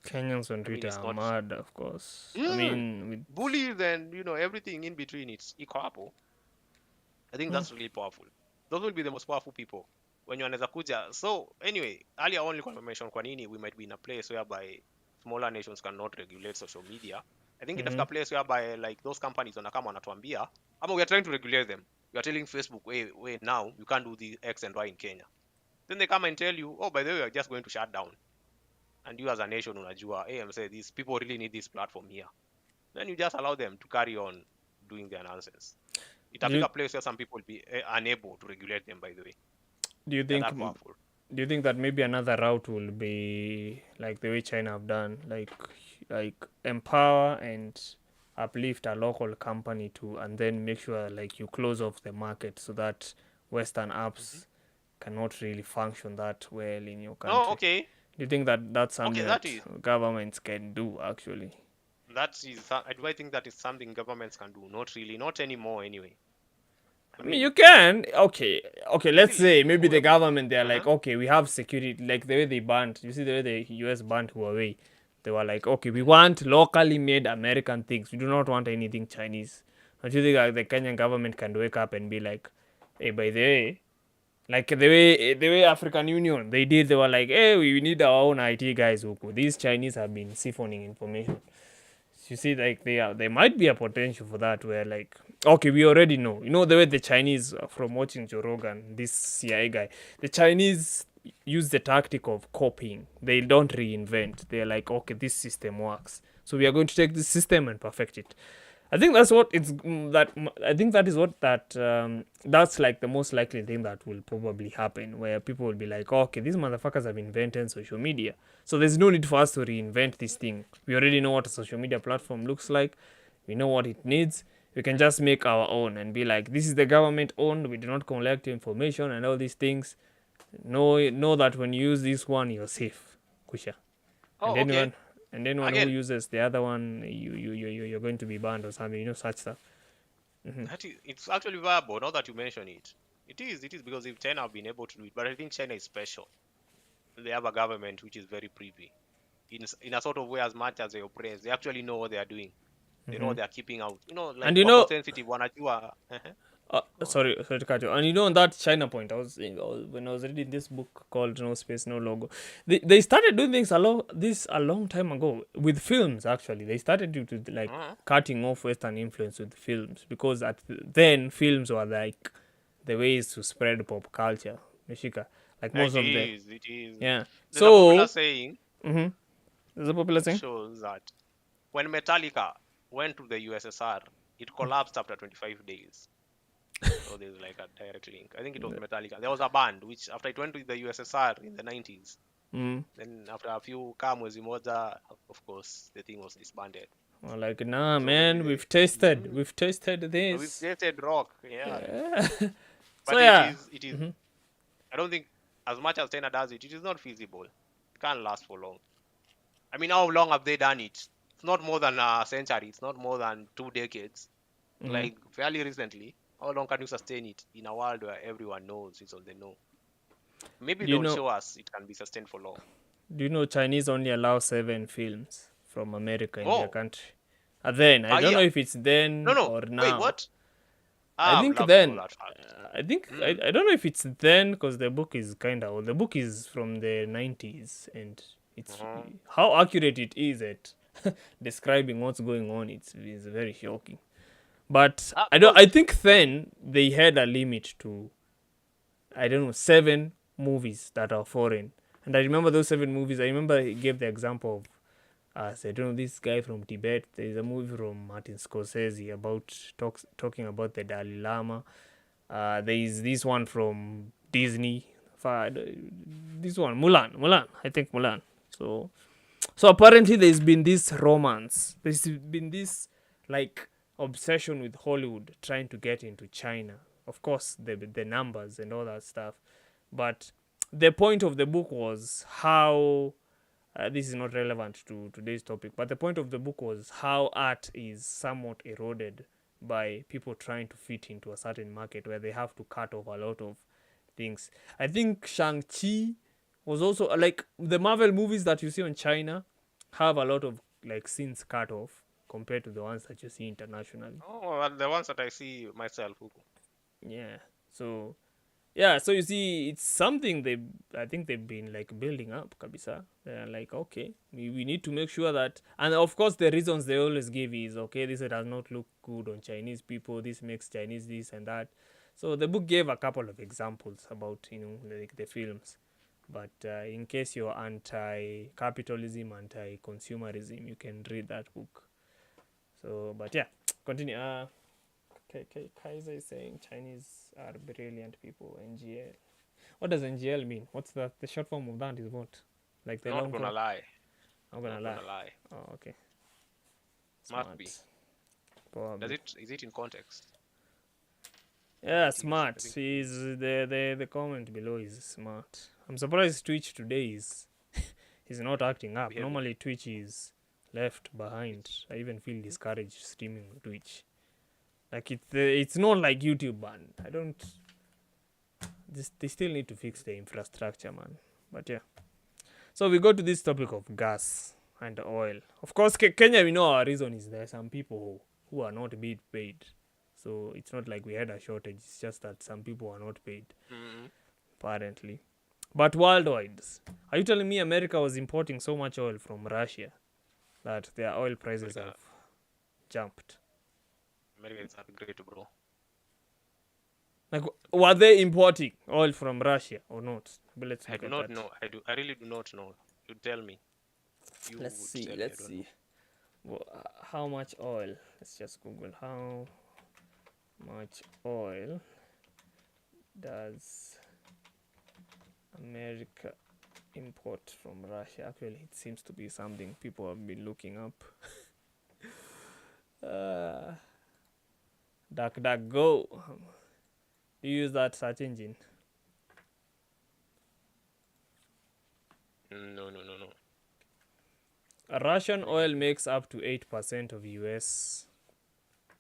Speaker 3: Kenyans on
Speaker 2: I mean,
Speaker 3: Twitter
Speaker 2: it's
Speaker 3: are
Speaker 2: not
Speaker 3: mad, of course. I
Speaker 2: mm,
Speaker 3: mean, with
Speaker 2: bullies and everything in between. It's equal. I think that's really powerful. Those will be the most powerful people when you wanaweza kuja. So anyway, earlier on nilikuwa mention kwa nini we might be in a place whereby smaller nations cannot regulate social media. I think itafika place whereby like those companies wanakama wanatuambia ama we are trying to regulate them. We are telling Facebook, wait, now you can't do the X and Y in Kenya. Then they come and tell you, oh, by the way, we are just going to shut down. And you as a nation unajua, hey, I'm saying these people really need this platform here. Then you just allow them to carry on doing their nonsense. Itafika place where some people will be unable to regulate them, by the way.
Speaker 3: do you
Speaker 2: They're
Speaker 3: think
Speaker 2: that powerful.
Speaker 3: do you think that maybe another route will be like the way China have done, like empower and uplift a local company to, and then make sure like you close off the market so that Western apps cannot really function that well in your country?
Speaker 2: Oh, okay.
Speaker 3: Do you think that that's something
Speaker 2: that
Speaker 3: that
Speaker 2: is.
Speaker 3: governments can do actually?
Speaker 2: Do I think that is something governments can do? Not really, not anymore anyway.
Speaker 3: I mean, you can. Okay. Let's
Speaker 2: Still,
Speaker 3: say maybe the
Speaker 2: whoever-
Speaker 3: government, they're like, okay, we have security. Like the way they banned, you see the way the US banned Huawei. They were like, okay, we want locally made American things. We do not want anything Chinese. Don't you think like, the Kenyan government can wake up and be like, hey, by the way, like the way African Union they did, they were like, hey, we need our own IT guys. These Chinese have been siphoning information. You see, like there might be a potential for that where like, okay, we already know, the way the Chinese, from watching Joe Rogan, this CIA guy, the Chinese use the tactic of copying. They don't reinvent. They're like, okay, this system works, so we are going to take this system and perfect it. I think that's what it's I think that is what that's like the most likely thing that will probably happen, where people will be like, okay, these motherfuckers have invented social media, so there's no need for us to reinvent this thing. We already know what a social media platform looks like. We know what it needs. We can just make our own and be like, this is the government owned. We do not collect information and all these things. Know that when you use this one, you're safe, Kusha.
Speaker 2: Oh,
Speaker 3: And then
Speaker 2: okay.
Speaker 3: one who
Speaker 2: Again.
Speaker 3: uses the other one, you're going to be banned or something, such stuff.
Speaker 2: It's actually viable now that you mention it. It is because if China have been able to do it, but I think China is special. They have a government which is very privy. In a sort of way, as much as they oppress, they actually know what they are doing. They know what they are keeping out. Like
Speaker 3: And you know-
Speaker 2: sensitive wanajua.
Speaker 3: Sorry to cut you. And on that China point, when I was reading this book called No Space, No Logo, they started doing things a long time ago with films. Actually, they started to like cutting off Western influence with films, because then films were like the ways to spread pop culture. Mishika, like most of the
Speaker 2: It is.
Speaker 3: yeah.
Speaker 2: There's a popular
Speaker 3: So
Speaker 2: saying
Speaker 3: there's a popular thing.
Speaker 2: shows that when Metallica went to the USSR, it collapsed after 25 days. So there's like a direct link. I think it was Metallica. There was a band which after it went to the USSR in the 90s, then after a few mwezi moja, of course, the thing was disbanded.
Speaker 3: Well, like, nah,
Speaker 2: So
Speaker 3: man,
Speaker 2: maybe
Speaker 3: we've tasted
Speaker 2: We've
Speaker 3: this.
Speaker 2: tasted rock, yeah.
Speaker 3: Yeah.
Speaker 2: But
Speaker 3: So yeah,
Speaker 2: it is. I don't think as much as China does it, it is not feasible. It can't last for long. I mean, how long have they done it? It's not more than a century. It's not more than 2 decades. Like fairly recently, how long can you sustain it in a world where everyone knows it's all they know? Maybe
Speaker 3: Do you
Speaker 2: they'll
Speaker 3: know-
Speaker 2: show us it can be sustained for long.
Speaker 3: Do you know Chinese only allow 7 films from America in their
Speaker 2: Oh.
Speaker 3: country? Then I don't know
Speaker 2: Yeah.
Speaker 3: if it's then
Speaker 2: No.
Speaker 3: or now.
Speaker 2: Wait, what?
Speaker 3: I
Speaker 2: would
Speaker 3: think
Speaker 2: love to know
Speaker 3: then.
Speaker 2: that fact.
Speaker 3: I think I don't know if it's then, because the book is kind of old. The book is from the 90s, and it's how accurate it is at describing what's going on. Is very shocking. But I think then they had a limit to, I don't know, 7 movies that are foreign. And I remember those 7 movies. I remember he gave the example of, I don't know, this guy from Tibet. There's a movie from Martin Scorsese about talking about the Dalai Lama. There's this one from Disney. This one, Mulan. I think Mulan. So apparently there's been this romance. There's been this like obsession with Hollywood trying to get into China. Of course, the numbers and all that stuff. But the point of the book was how this is not relevant to today's topic, but the point of the book was how art is somewhat eroded by people trying to fit into a certain market where they have to cut off a lot of things. I think Shang-Chi was also like the Marvel movies that you see on China have a lot of like scenes cut off compared to the ones that you see internationally.
Speaker 2: Oh, well, the ones that I see myself.
Speaker 3: Yeah. So yeah, so you see, it's something I think they've been like building up, kabisa. They're like, okay, we need to make sure that, and of course the reasons they always give is, okay, this does not look good on Chinese people, this makes Chinese this and that. So the book gave a couple of examples about, like the films. But in case you're anti-capitalism, anti-consumerism, you can read that book. So, but yeah, continue. Kaiser is saying Chinese are brilliant people. NGL. What does NGL mean? What's that? The short form of that is what? Like the
Speaker 2: Not
Speaker 3: long
Speaker 2: gonna
Speaker 3: form?
Speaker 2: lie.
Speaker 3: I'm gonna
Speaker 2: Not
Speaker 3: lie.
Speaker 2: gonna lie.
Speaker 3: Oh, okay.
Speaker 2: Must be.
Speaker 3: Probably.
Speaker 2: Is it in context?
Speaker 3: Yeah,
Speaker 2: It is. I
Speaker 3: smart.
Speaker 2: think
Speaker 3: Is the comment below is smart. I'm surprised Twitch today is not acting up.
Speaker 2: behaving.
Speaker 3: Normally Twitch is left behind. I even feel discouraged streaming Twitch. Like it's not like YouTube, man. I don't. They still need to fix the infrastructure, man. But yeah. So we go to this topic of gas and oil. Of course, Kenya, we know our reason is there are some people who are not being paid. So it's not like we had a shortage. It's just that some people are not paid, apparently. But worldwide, are you telling me America was importing so much oil from Russia that their oil prices have jumped?
Speaker 2: America is great, bro.
Speaker 3: Like, were they importing oil from Russia or not? But let's
Speaker 2: I
Speaker 3: look
Speaker 2: do
Speaker 3: at
Speaker 2: not
Speaker 3: that.
Speaker 2: know. I really do not know. You tell me.
Speaker 3: Let's see. Well, how much oil? Let's just Google how much oil does America import from Russia. Actually, it seems to be something people have been looking up. DuckDuckGo. Do you use that search engine?
Speaker 2: No.
Speaker 3: Russian oil makes up to 8% of US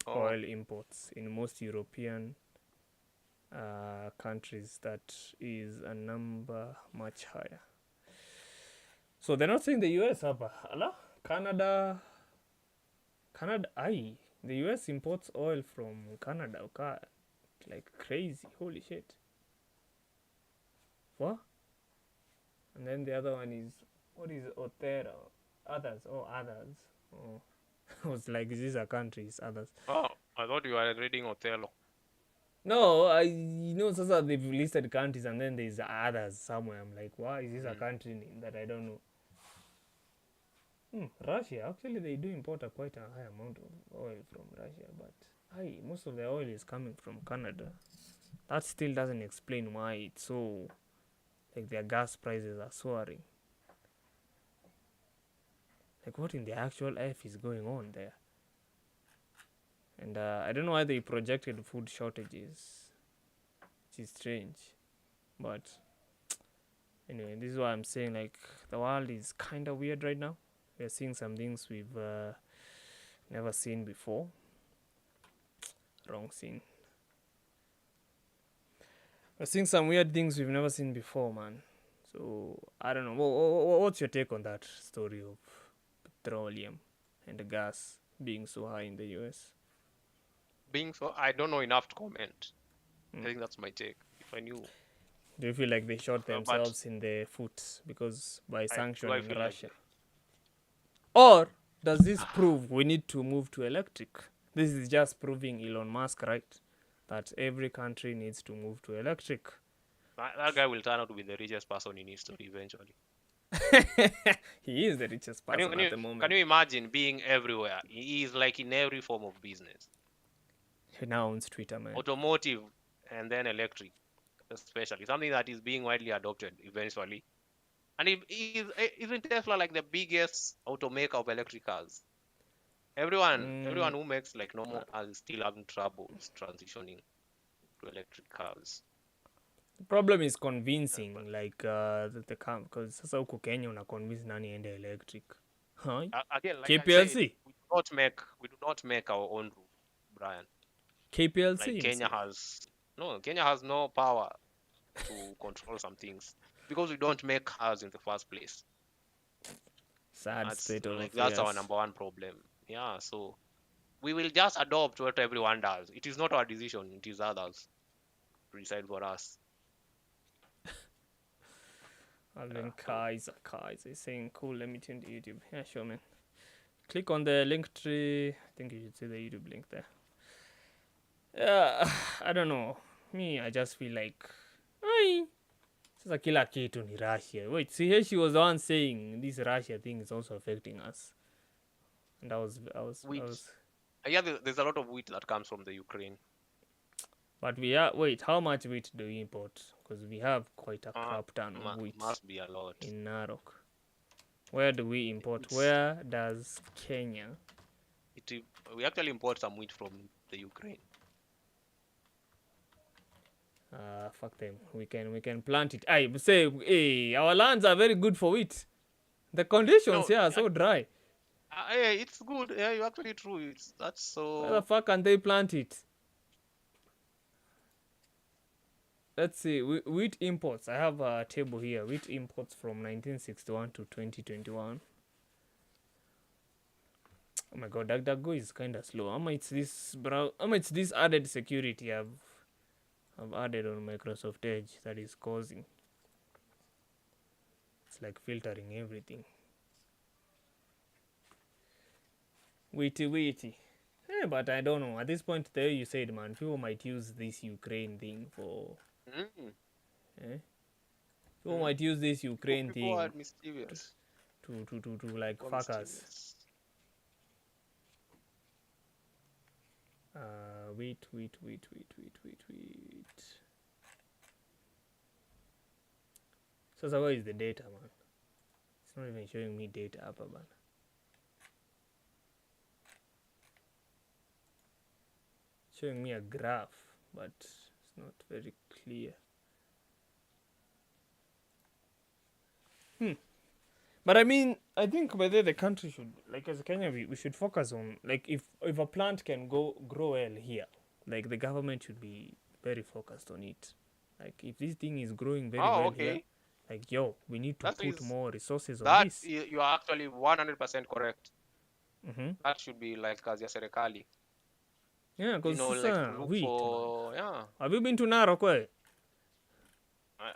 Speaker 3: oil imports. In most European countries, that is a number much higher. So they're not saying the US have Canada. The US imports oil from Canada. Okay, like crazy. Holy shit. What? And then the other one is, what is Otero? Others. Oh. I was like, these are countries, others.
Speaker 2: Oh, I thought you were reading Othello.
Speaker 3: No, Sasa they've listed countries and then there's others somewhere. I'm like, why is this a country name that I don't know? Russia, actually they do import quite a high amount of oil from Russia, but most of the oil is coming from Canada. That still doesn't explain why it's so, like their gas prices are soaring. Like what in the actual F is going on there? And I don't know why they projected food shortages, which is strange. But anyway, this is why I'm saying, like, the world is kind of weird right now. We're seeing some things we've never seen before. Wrong scene. We're seeing some weird things we've never seen before, man. So I don't know. What's your take on that story of petroleum and gas being so high in the US?
Speaker 2: Being so, I don't know enough to comment. I think that's my take. If I knew.
Speaker 3: Do you feel like they shot themselves in the foot because by sanctioning Russia? Or does this prove we need to move to electric? This is just proving Elon Musk, right? That every country needs to move to electric.
Speaker 2: That guy will turn out to be the richest person in history eventually.
Speaker 3: He is the richest person at the moment.
Speaker 2: Can you imagine being everywhere? He is like in every form of business.
Speaker 3: He now owns Twitter, man.
Speaker 2: Automotive and then electric, especially. Something that is being widely adopted eventually. And isn't Tesla like the biggest automaker of electric cars? Everyone who makes like normal cars is still having troubles transitioning to electric cars.
Speaker 3: The problem is convincing, like the because sasa huku Kenya una convince nani ende electric. Huh?
Speaker 2: Again, like I said,
Speaker 3: KPLC?
Speaker 2: we do not make our own rule, Brian.
Speaker 3: KPLC
Speaker 2: Like Kenya has no power to control some things because we don't make ours in the first place.
Speaker 3: Sad state of affairs.
Speaker 2: That's our number one problem. Yeah, so we will just adopt what everyone does. It is not our decision, it is others to decide for us.
Speaker 3: Alvin Kaiser is saying, cool, let me tune to YouTube. Yeah, sure, man. Click on the link tree. I think you should see the YouTube link there. Yeah, I don't know. Me, I just feel like, sasa kila kitu ni Russia. Wait, see here she was the one saying this Russia thing is also affecting us. And I was
Speaker 2: yeah, there's a lot of wheat that comes from the Ukraine.
Speaker 3: But we are, wait, how much wheat do we import? Because we have quite a crap ton of wheat.
Speaker 2: Must be a lot.
Speaker 3: In Narok. Where do we import? Where does Kenya?
Speaker 2: We actually import some wheat from the Ukraine.
Speaker 3: Fuck them. We can plant it. I say, hey, our lands are very good for wheat. The conditions here are so dry.
Speaker 2: Hey, it's good. Yeah, you're actually true. That's so.
Speaker 3: Why the fuck can't they plant it? Let's see. Wheat imports. I have a table here. Wheat imports from 1961 to 2021. Oh my god, DuckDuckGo is kind of slow. How much this added security I've added on Microsoft Edge that is causing? It's like filtering everything. Witty. Yeah, but I don't know. At this point, there you said, man, people might use this Ukraine thing for. People might use this Ukraine thing
Speaker 2: are mischievous.
Speaker 3: To like fuck us. Wait. So where is the data, man? It's not even showing me data up, man. Showing me a graph, but it's not very clear. But I mean, I think by the country should, like as Kenya, we should focus on, like if a plant can grow well here, like the government should be very focused on it. Like if this thing is growing very well here, like we need to put more resources on this.
Speaker 2: You are actually 100% correct. That should be like kazi ya serikali.
Speaker 3: Yeah, because
Speaker 2: like wheat.
Speaker 3: Have you been to Narok?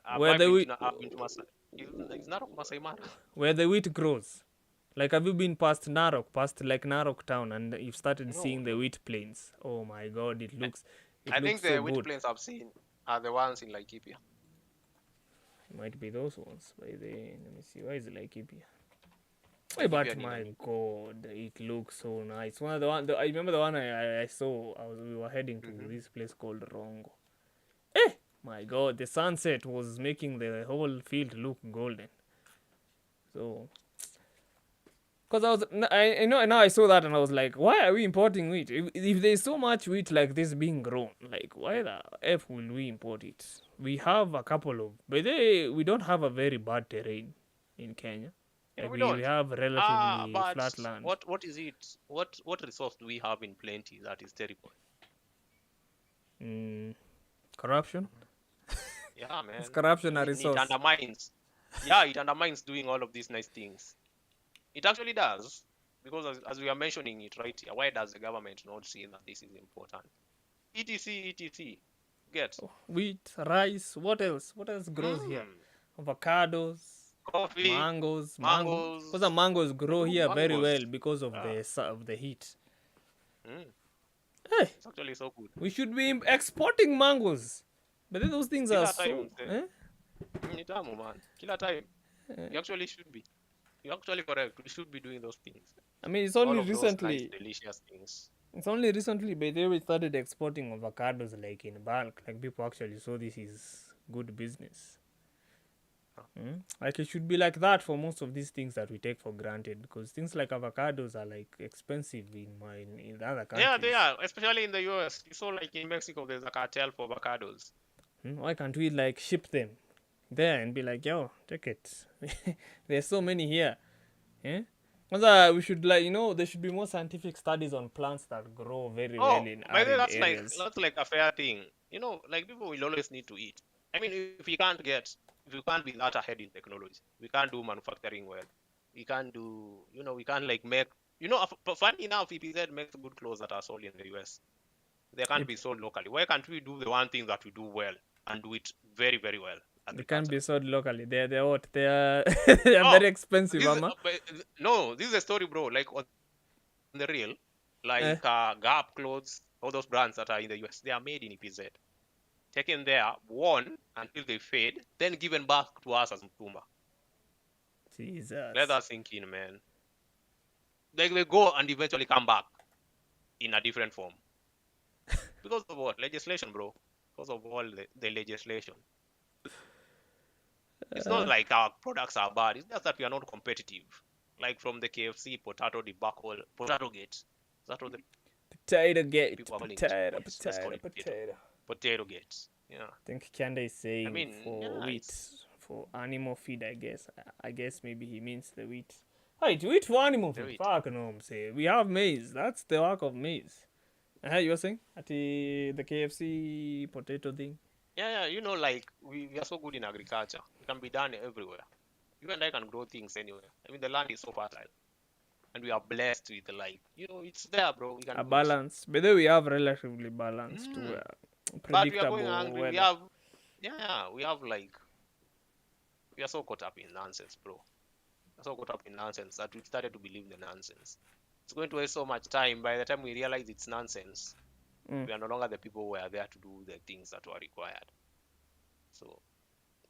Speaker 2: I've been to Masai Mara.
Speaker 3: Where the wheat grows. Like, have you been past Narok town, and you've started seeing the wheat plains? Oh my god, it looks
Speaker 2: I think the
Speaker 3: so
Speaker 2: wheat
Speaker 3: good.
Speaker 2: plains I've seen are the ones in Laikipia.
Speaker 3: It might be those ones. Let me see. Why is it Laikipia? Hey, but my god, it looks so nice. One of the one, I remember the one I saw. We were heading to this place called Rongo. My god, the sunset was making the whole field look golden. So, because I know now I saw that and I was like, why are we importing wheat? If there's so much wheat like this being grown, like why the F will we import it? We have a couple of, but we don't have a very bad terrain in Kenya. Like we have relatively flat land.
Speaker 2: What is it? What resource do we have in plenty that is terrible?
Speaker 3: Corruption.
Speaker 2: Yeah, man.
Speaker 3: It's corruption a resource.
Speaker 2: It undermines. It undermines doing all of these nice things. It actually does, because as we are mentioning it right here, why does the government not see that this is important? etc. Get
Speaker 3: wheat, rice. What else? What else grows here? Avocados,
Speaker 2: coffee,
Speaker 3: mangoes. Because the mangoes grow here very well because of the heat. Hey,
Speaker 2: it's actually so good.
Speaker 3: We should be exporting mangoes, but then those things are so.
Speaker 2: Man. Kila time. You actually should be. You're actually correct. We should be doing those things.
Speaker 3: I mean, it's only recently.
Speaker 2: Nice, delicious things.
Speaker 3: It's only recently, by the way, we started exporting avocados like in bulk. Like people actually saw this is good business. Like it should be like that for most of these things that we take for granted, because things like avocados are like expensive in other countries.
Speaker 2: Yeah, they are, especially in the US. You saw like in Mexico, there's a cartel for avocados.
Speaker 3: Why can't we like ship them there and be like, yo, take it? There's so many here. Yeah. We should there should be more scientific studies on plants that grow very well
Speaker 2: Oh,
Speaker 3: in
Speaker 2: by the way,
Speaker 3: arid areas.
Speaker 2: that's like a fair thing. Like people will always need to eat. I mean, if you can't be that ahead in technology, we can't do manufacturing well. We can't like make, funny enough, EPZ makes good clothes that are sold in the US. They can't
Speaker 3: Yep.
Speaker 2: be sold locally. Why can't we do the one thing that we do well and do it very, very well?
Speaker 3: They can't
Speaker 2: Agriculture.
Speaker 3: be sold locally. They're what? They are they are
Speaker 2: Oh,
Speaker 3: very expensive, Ama.
Speaker 2: no, this is a story, bro. Like on the real,
Speaker 3: Eh,
Speaker 2: like Gap clothes, all those brands that are in the US, they are made in EPZ. Taken there, worn until they fade, then given back to us as Mtumba. Let
Speaker 3: Jesus.
Speaker 2: that sink in, man. Like they go and eventually come back in a different form. Because of what? Legislation, bro. Because of all the legislation. It's not like our products are bad. It's just that we are not competitive. Like from the KFC potato debacle, potato gate. Is that what the
Speaker 3: Potato gate.
Speaker 2: people are calling it?
Speaker 3: Potato,
Speaker 2: Yes, let's call
Speaker 3: potato,
Speaker 2: it
Speaker 3: potato.
Speaker 2: potato gate. Yeah.
Speaker 3: I think Kanda is
Speaker 2: I
Speaker 3: saying
Speaker 2: mean,
Speaker 3: for
Speaker 2: yeah,
Speaker 3: wheat,
Speaker 2: it's
Speaker 3: for animal feed, I guess. I guess maybe he means the wheat. Hey, wheat for animal
Speaker 2: the
Speaker 3: feed.
Speaker 2: wheat.
Speaker 3: Fuck no, I'm saying. We have maize. That's the work of maize. You were saying? At the KFC potato thing?
Speaker 2: Yeah, like we are so good in agriculture. It can be done everywhere. You and I can grow things anywhere. I mean, the land is so fertile, and we are blessed with it's there, bro. We can
Speaker 3: A
Speaker 2: do it.
Speaker 3: balance. But then we have relatively balanced,
Speaker 2: Mm. But we are going
Speaker 3: predictable
Speaker 2: hungry.
Speaker 3: weather.
Speaker 2: We have we are so caught up in nonsense, bro. We are so caught up in nonsense that we started to believe the nonsense. It's going to waste so much time. By the time we realize it's nonsense, we are no longer the people who are there to do the things that were required. So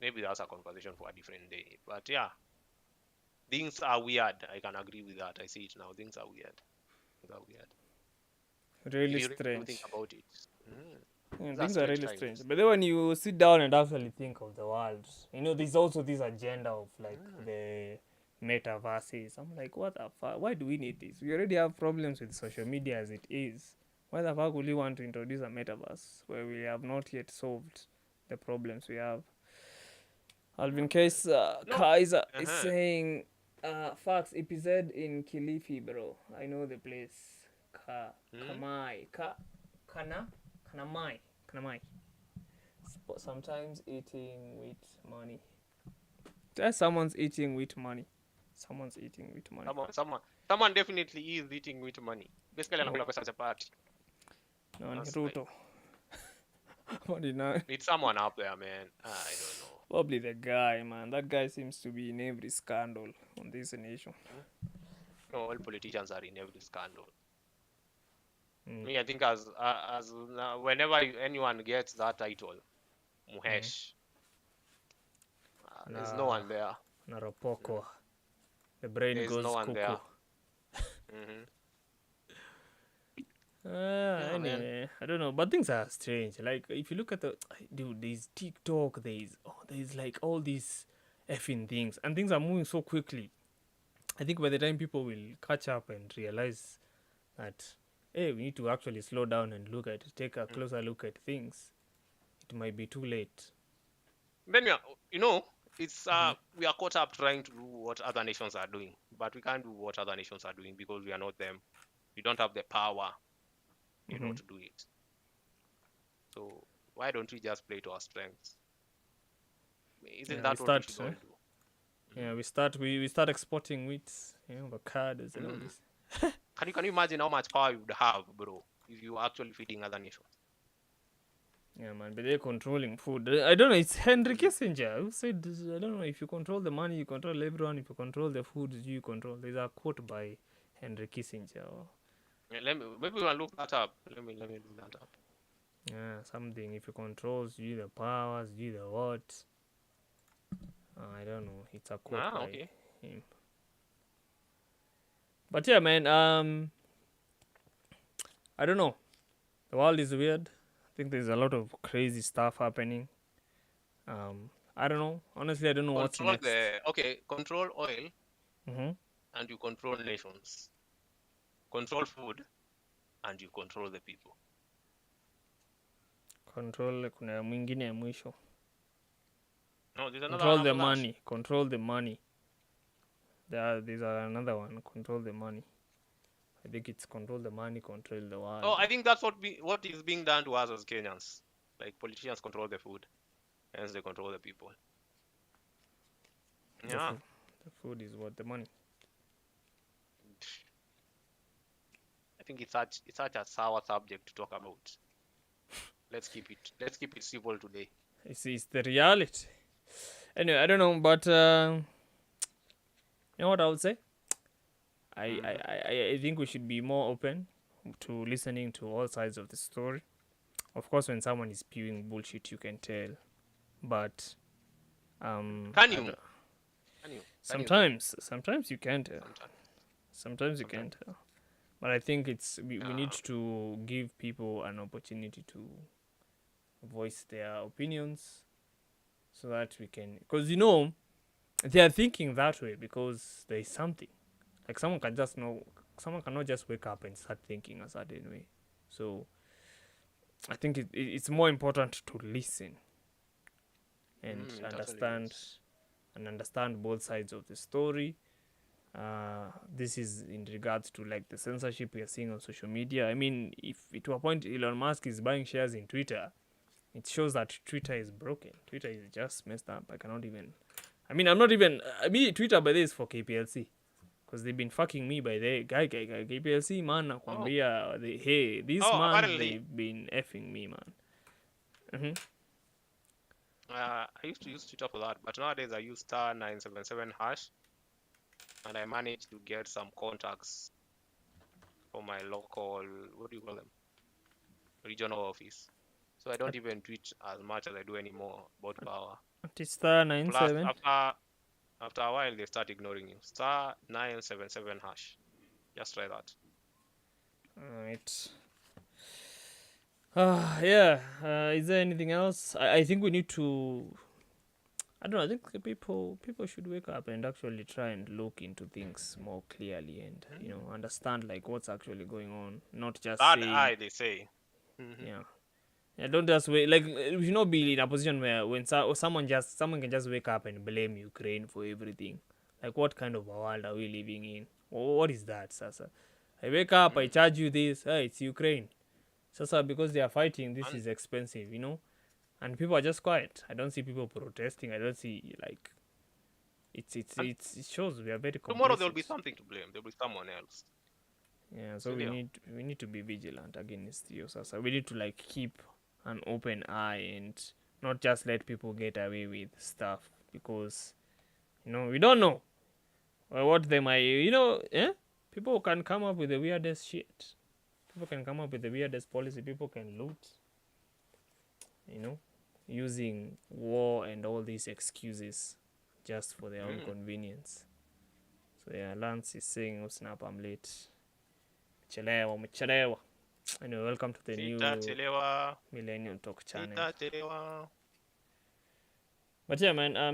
Speaker 2: maybe that's a conversation for a different day. But yeah, things are weird. I can agree with that. I see it now. Things are weird. Things are weird.
Speaker 3: Really
Speaker 2: If you really
Speaker 3: strange.
Speaker 2: think about it. These are
Speaker 3: Things are
Speaker 2: strange
Speaker 3: really strange.
Speaker 2: times.
Speaker 3: But then when you sit down and actually think of the world, there's also this agenda of like the metaverses. I'm like, what the fuck? Why do we need this? We already have problems with social media as it is. Why the fuck would you want to introduce a metaverse where we have not yet solved the problems we have? Alvin Case
Speaker 2: No.
Speaker 3: Kaiser is
Speaker 2: Uh-huh.
Speaker 3: saying, facts, EPZ in Kilifi, bro. I know the place. Kamai. Kanamai. Sometimes eating with money. Someone's eating with money. Someone's eating with money.
Speaker 2: Someone definitely is eating with money. Basically, anakula pesa chapati.
Speaker 3: No, ni
Speaker 2: That's
Speaker 3: Ruto.
Speaker 2: It's someone up there, man. I don't know.
Speaker 3: Probably the guy, man. That guy seems to be in every scandal on this nation.
Speaker 2: No, all politicians are in every scandal. Me, I think as whenever anyone gets that title, Muhesh, there's no one there.
Speaker 3: Naropoko. The brain
Speaker 2: There's
Speaker 3: goes
Speaker 2: no one
Speaker 3: cuckoo.
Speaker 2: there.
Speaker 3: Anyway, I don't know, but things are strange. Like if you look at there's TikTok, there's like all these effing things, and things are moving so quickly. I think by the time people will catch up and realize that, hey, we need to actually slow down and take a closer look at things, it might be too late.
Speaker 2: Then it's we are caught up trying to do what other nations are doing, but we can't do what other nations are doing because we are not them. We don't have the power, to do it. So why don't we just play to our strengths? Isn't that what we should all do?
Speaker 3: Yeah, we start exporting wheat, avocados and all this.
Speaker 2: Can you imagine how much power you would have, bro, if you were actually feeding other nations?
Speaker 3: Yeah, man, but they're controlling food. I don't know. It's Henry Kissinger who said, I don't know, if you control the money, you control everyone. If you control the food, you control. There's a quote by Henry Kissinger.
Speaker 2: Maybe we'll look that up. Let me look that up.
Speaker 3: Yeah, something. If you control you the powers, you the what? I don't know. It's a quote by him. But yeah, man. I don't know. The world is weird. I think there's a lot of crazy stuff happening. I don't know. Honestly, I don't know what's next.
Speaker 2: Control oil, and you control nations. Control food, and you control the people.
Speaker 3: Control, kuna mwingine ya mwisho.
Speaker 2: No, there's another
Speaker 3: Control
Speaker 2: one
Speaker 3: the
Speaker 2: after that.
Speaker 3: money. Control the money. There's another one. Control the money. I think it's control the money, control the world.
Speaker 2: Oh, I think that's what is being done to us as Kenyans. Like politicians control the food, hence they control the people. Yeah.
Speaker 3: The food is what the money.
Speaker 2: I think it's such a sour subject to talk about. Let's keep it simple today.
Speaker 3: It's the reality. Anyway, I don't know, but you know what I would say? I think we should be more open to listening to all sides of the story. Of course, when someone is spewing bullshit, you can tell. But
Speaker 2: Can you?
Speaker 3: sometimes you can tell. Sometimes you
Speaker 2: Sometimes.
Speaker 3: can tell. But I think we need to give people an opportunity to voice their opinions so that we can, because they are thinking that way because there is something. Like someone cannot just wake up and start thinking a certain way. So I think it's more important to listen and understand both sides of the story. This is in regards to like the censorship we are seeing on social media. I mean, if to a point Elon Musk is buying shares in Twitter, it shows that Twitter is broken. Twitter is just messed up. Twitter by this for KPLC. Because they've been fucking me by the guy KPLC, man. Nakwambia, they've been effing me, man.
Speaker 2: I used to use Twitter for that, but nowadays I use *977# and I managed to get some contacts for my local, what do you call them, regional office. So I don't even tweet as much as I do anymore about power.
Speaker 3: It's
Speaker 2: Plus,
Speaker 3: *97.
Speaker 2: after a while, they start ignoring you. *977#. Just try that.
Speaker 3: Alright. Is there anything else? I think we need to. I don't know. I think the people should wake up and actually try and look into things more clearly and understand like what's actually going on. Not just
Speaker 2: Third
Speaker 3: saying,
Speaker 2: eye, they say.
Speaker 3: Yeah, don't just wait. Like you should not be in a position where when someone can just wake up and blame Ukraine for everything. Like what kind of a world are we living in? What is that, Sasa? I wake up, I charge you this. Hey, it's Ukraine. Sasa, because they are fighting, this is expensive, and people are just quiet. I don't see people protesting. I don't see like it shows we are very complicit.
Speaker 2: Tomorrow there will be something to blame. There will be someone else.
Speaker 3: Yeah, so we need to be vigilant against you, Sasa. We need to like keep an open eye and not just let people get away with stuff because we don't know what they might people can come up with the weirdest shit. People can come up with the weirdest policy. People can loot, using war and all these excuses just for their own convenience. So yeah, Lance is saying, "Oh snap, I'm late. Mchelewa. Anyway, welcome to the new Millennial Talk channel." But yeah, man, I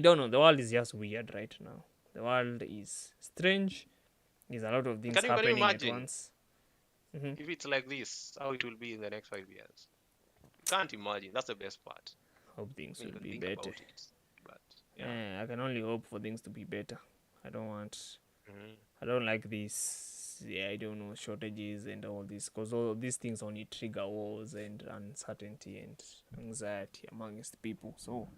Speaker 3: don't know. The world is just weird right now. The world is strange. There's a lot of things happening at once.
Speaker 2: If it's like this, how it will be in the next 5 years? You can't imagine. That's the best part.
Speaker 3: Hope things will be better. I can only hope for things to be better. I don't like these, I don't know, shortages and all this, because all these things only trigger wars and uncertainty and anxiety amongst people. So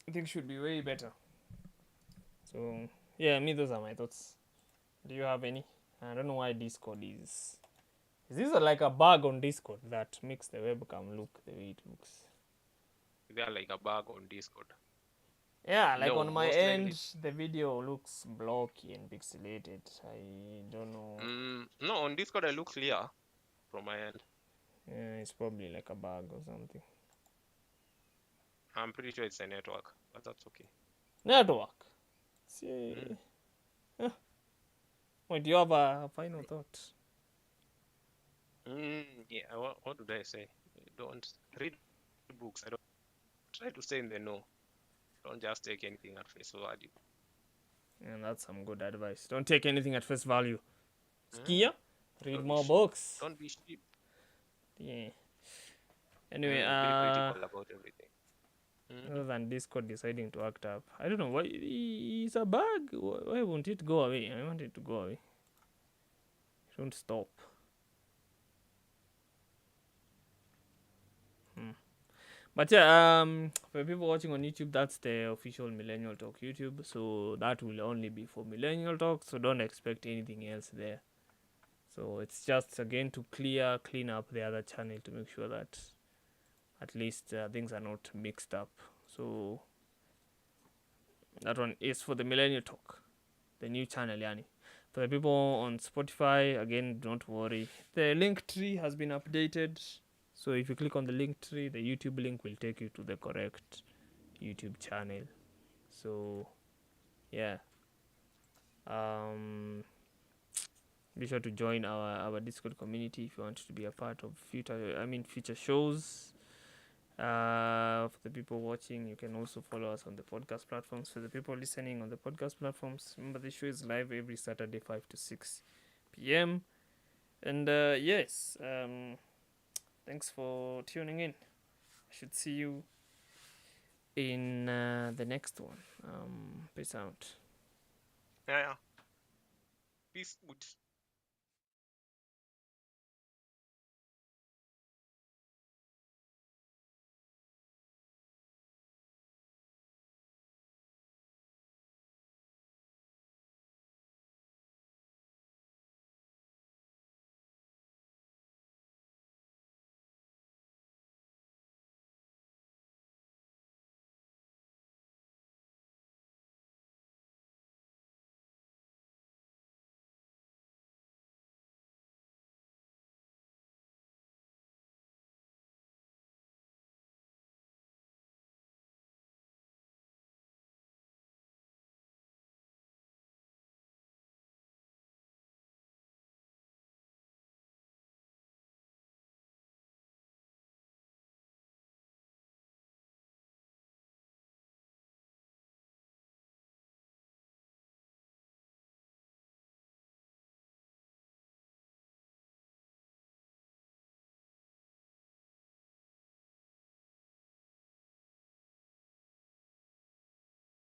Speaker 3: I think it should be way better. So yeah, those are my thoughts. Do you have any? I don't know why Discord is this like a bug on Discord that makes the webcam look the way it looks?
Speaker 2: Is there like a bug on Discord?
Speaker 3: Yeah, like on my end, the video looks blocky and pixelated. I don't know.
Speaker 2: No, on Discord I look clear from my end.
Speaker 3: Yeah, it's probably like a bug or something.
Speaker 2: I'm pretty sure it's a network, but that's okay.
Speaker 3: Network? See. Wait, do you have a final thought?
Speaker 2: Yeah, what did I say? Don't read books. I don't try to stay in the know. Don't just take anything at face value.
Speaker 3: And that's some good advice. Don't take anything at face value. Skia? Read more books.
Speaker 2: Don't be sheep.
Speaker 3: Yeah. Anyway,
Speaker 2: Very critical about everything.
Speaker 3: other than Discord deciding to act up, I don't know why it's a bug. Why won't it go away? I want it to go away. It won't stop. But yeah, for people watching on YouTube, that's the official Millennial Talk YouTube. So that will only be for Millennial Talk. So don't expect anything else there. So it's just again to clean up the other channel to make sure that at least things are not mixed up. So that one is for the Millennial Talk, the new channel, yani. For the people on Spotify, again, don't worry. The link tree has been updated. So if you click on the link tree, the YouTube link will take you to the correct YouTube channel. So yeah. Be sure to join our Discord community if you want to be a part of future shows. For the people watching, you can also follow us on the podcast platforms. For the people listening on the podcast platforms, remember the show is live every Saturday 5 to 6 p.m. And yes, thanks for tuning in. I should see you in the next one. Peace out.
Speaker 2: Yeah. Peace. Good.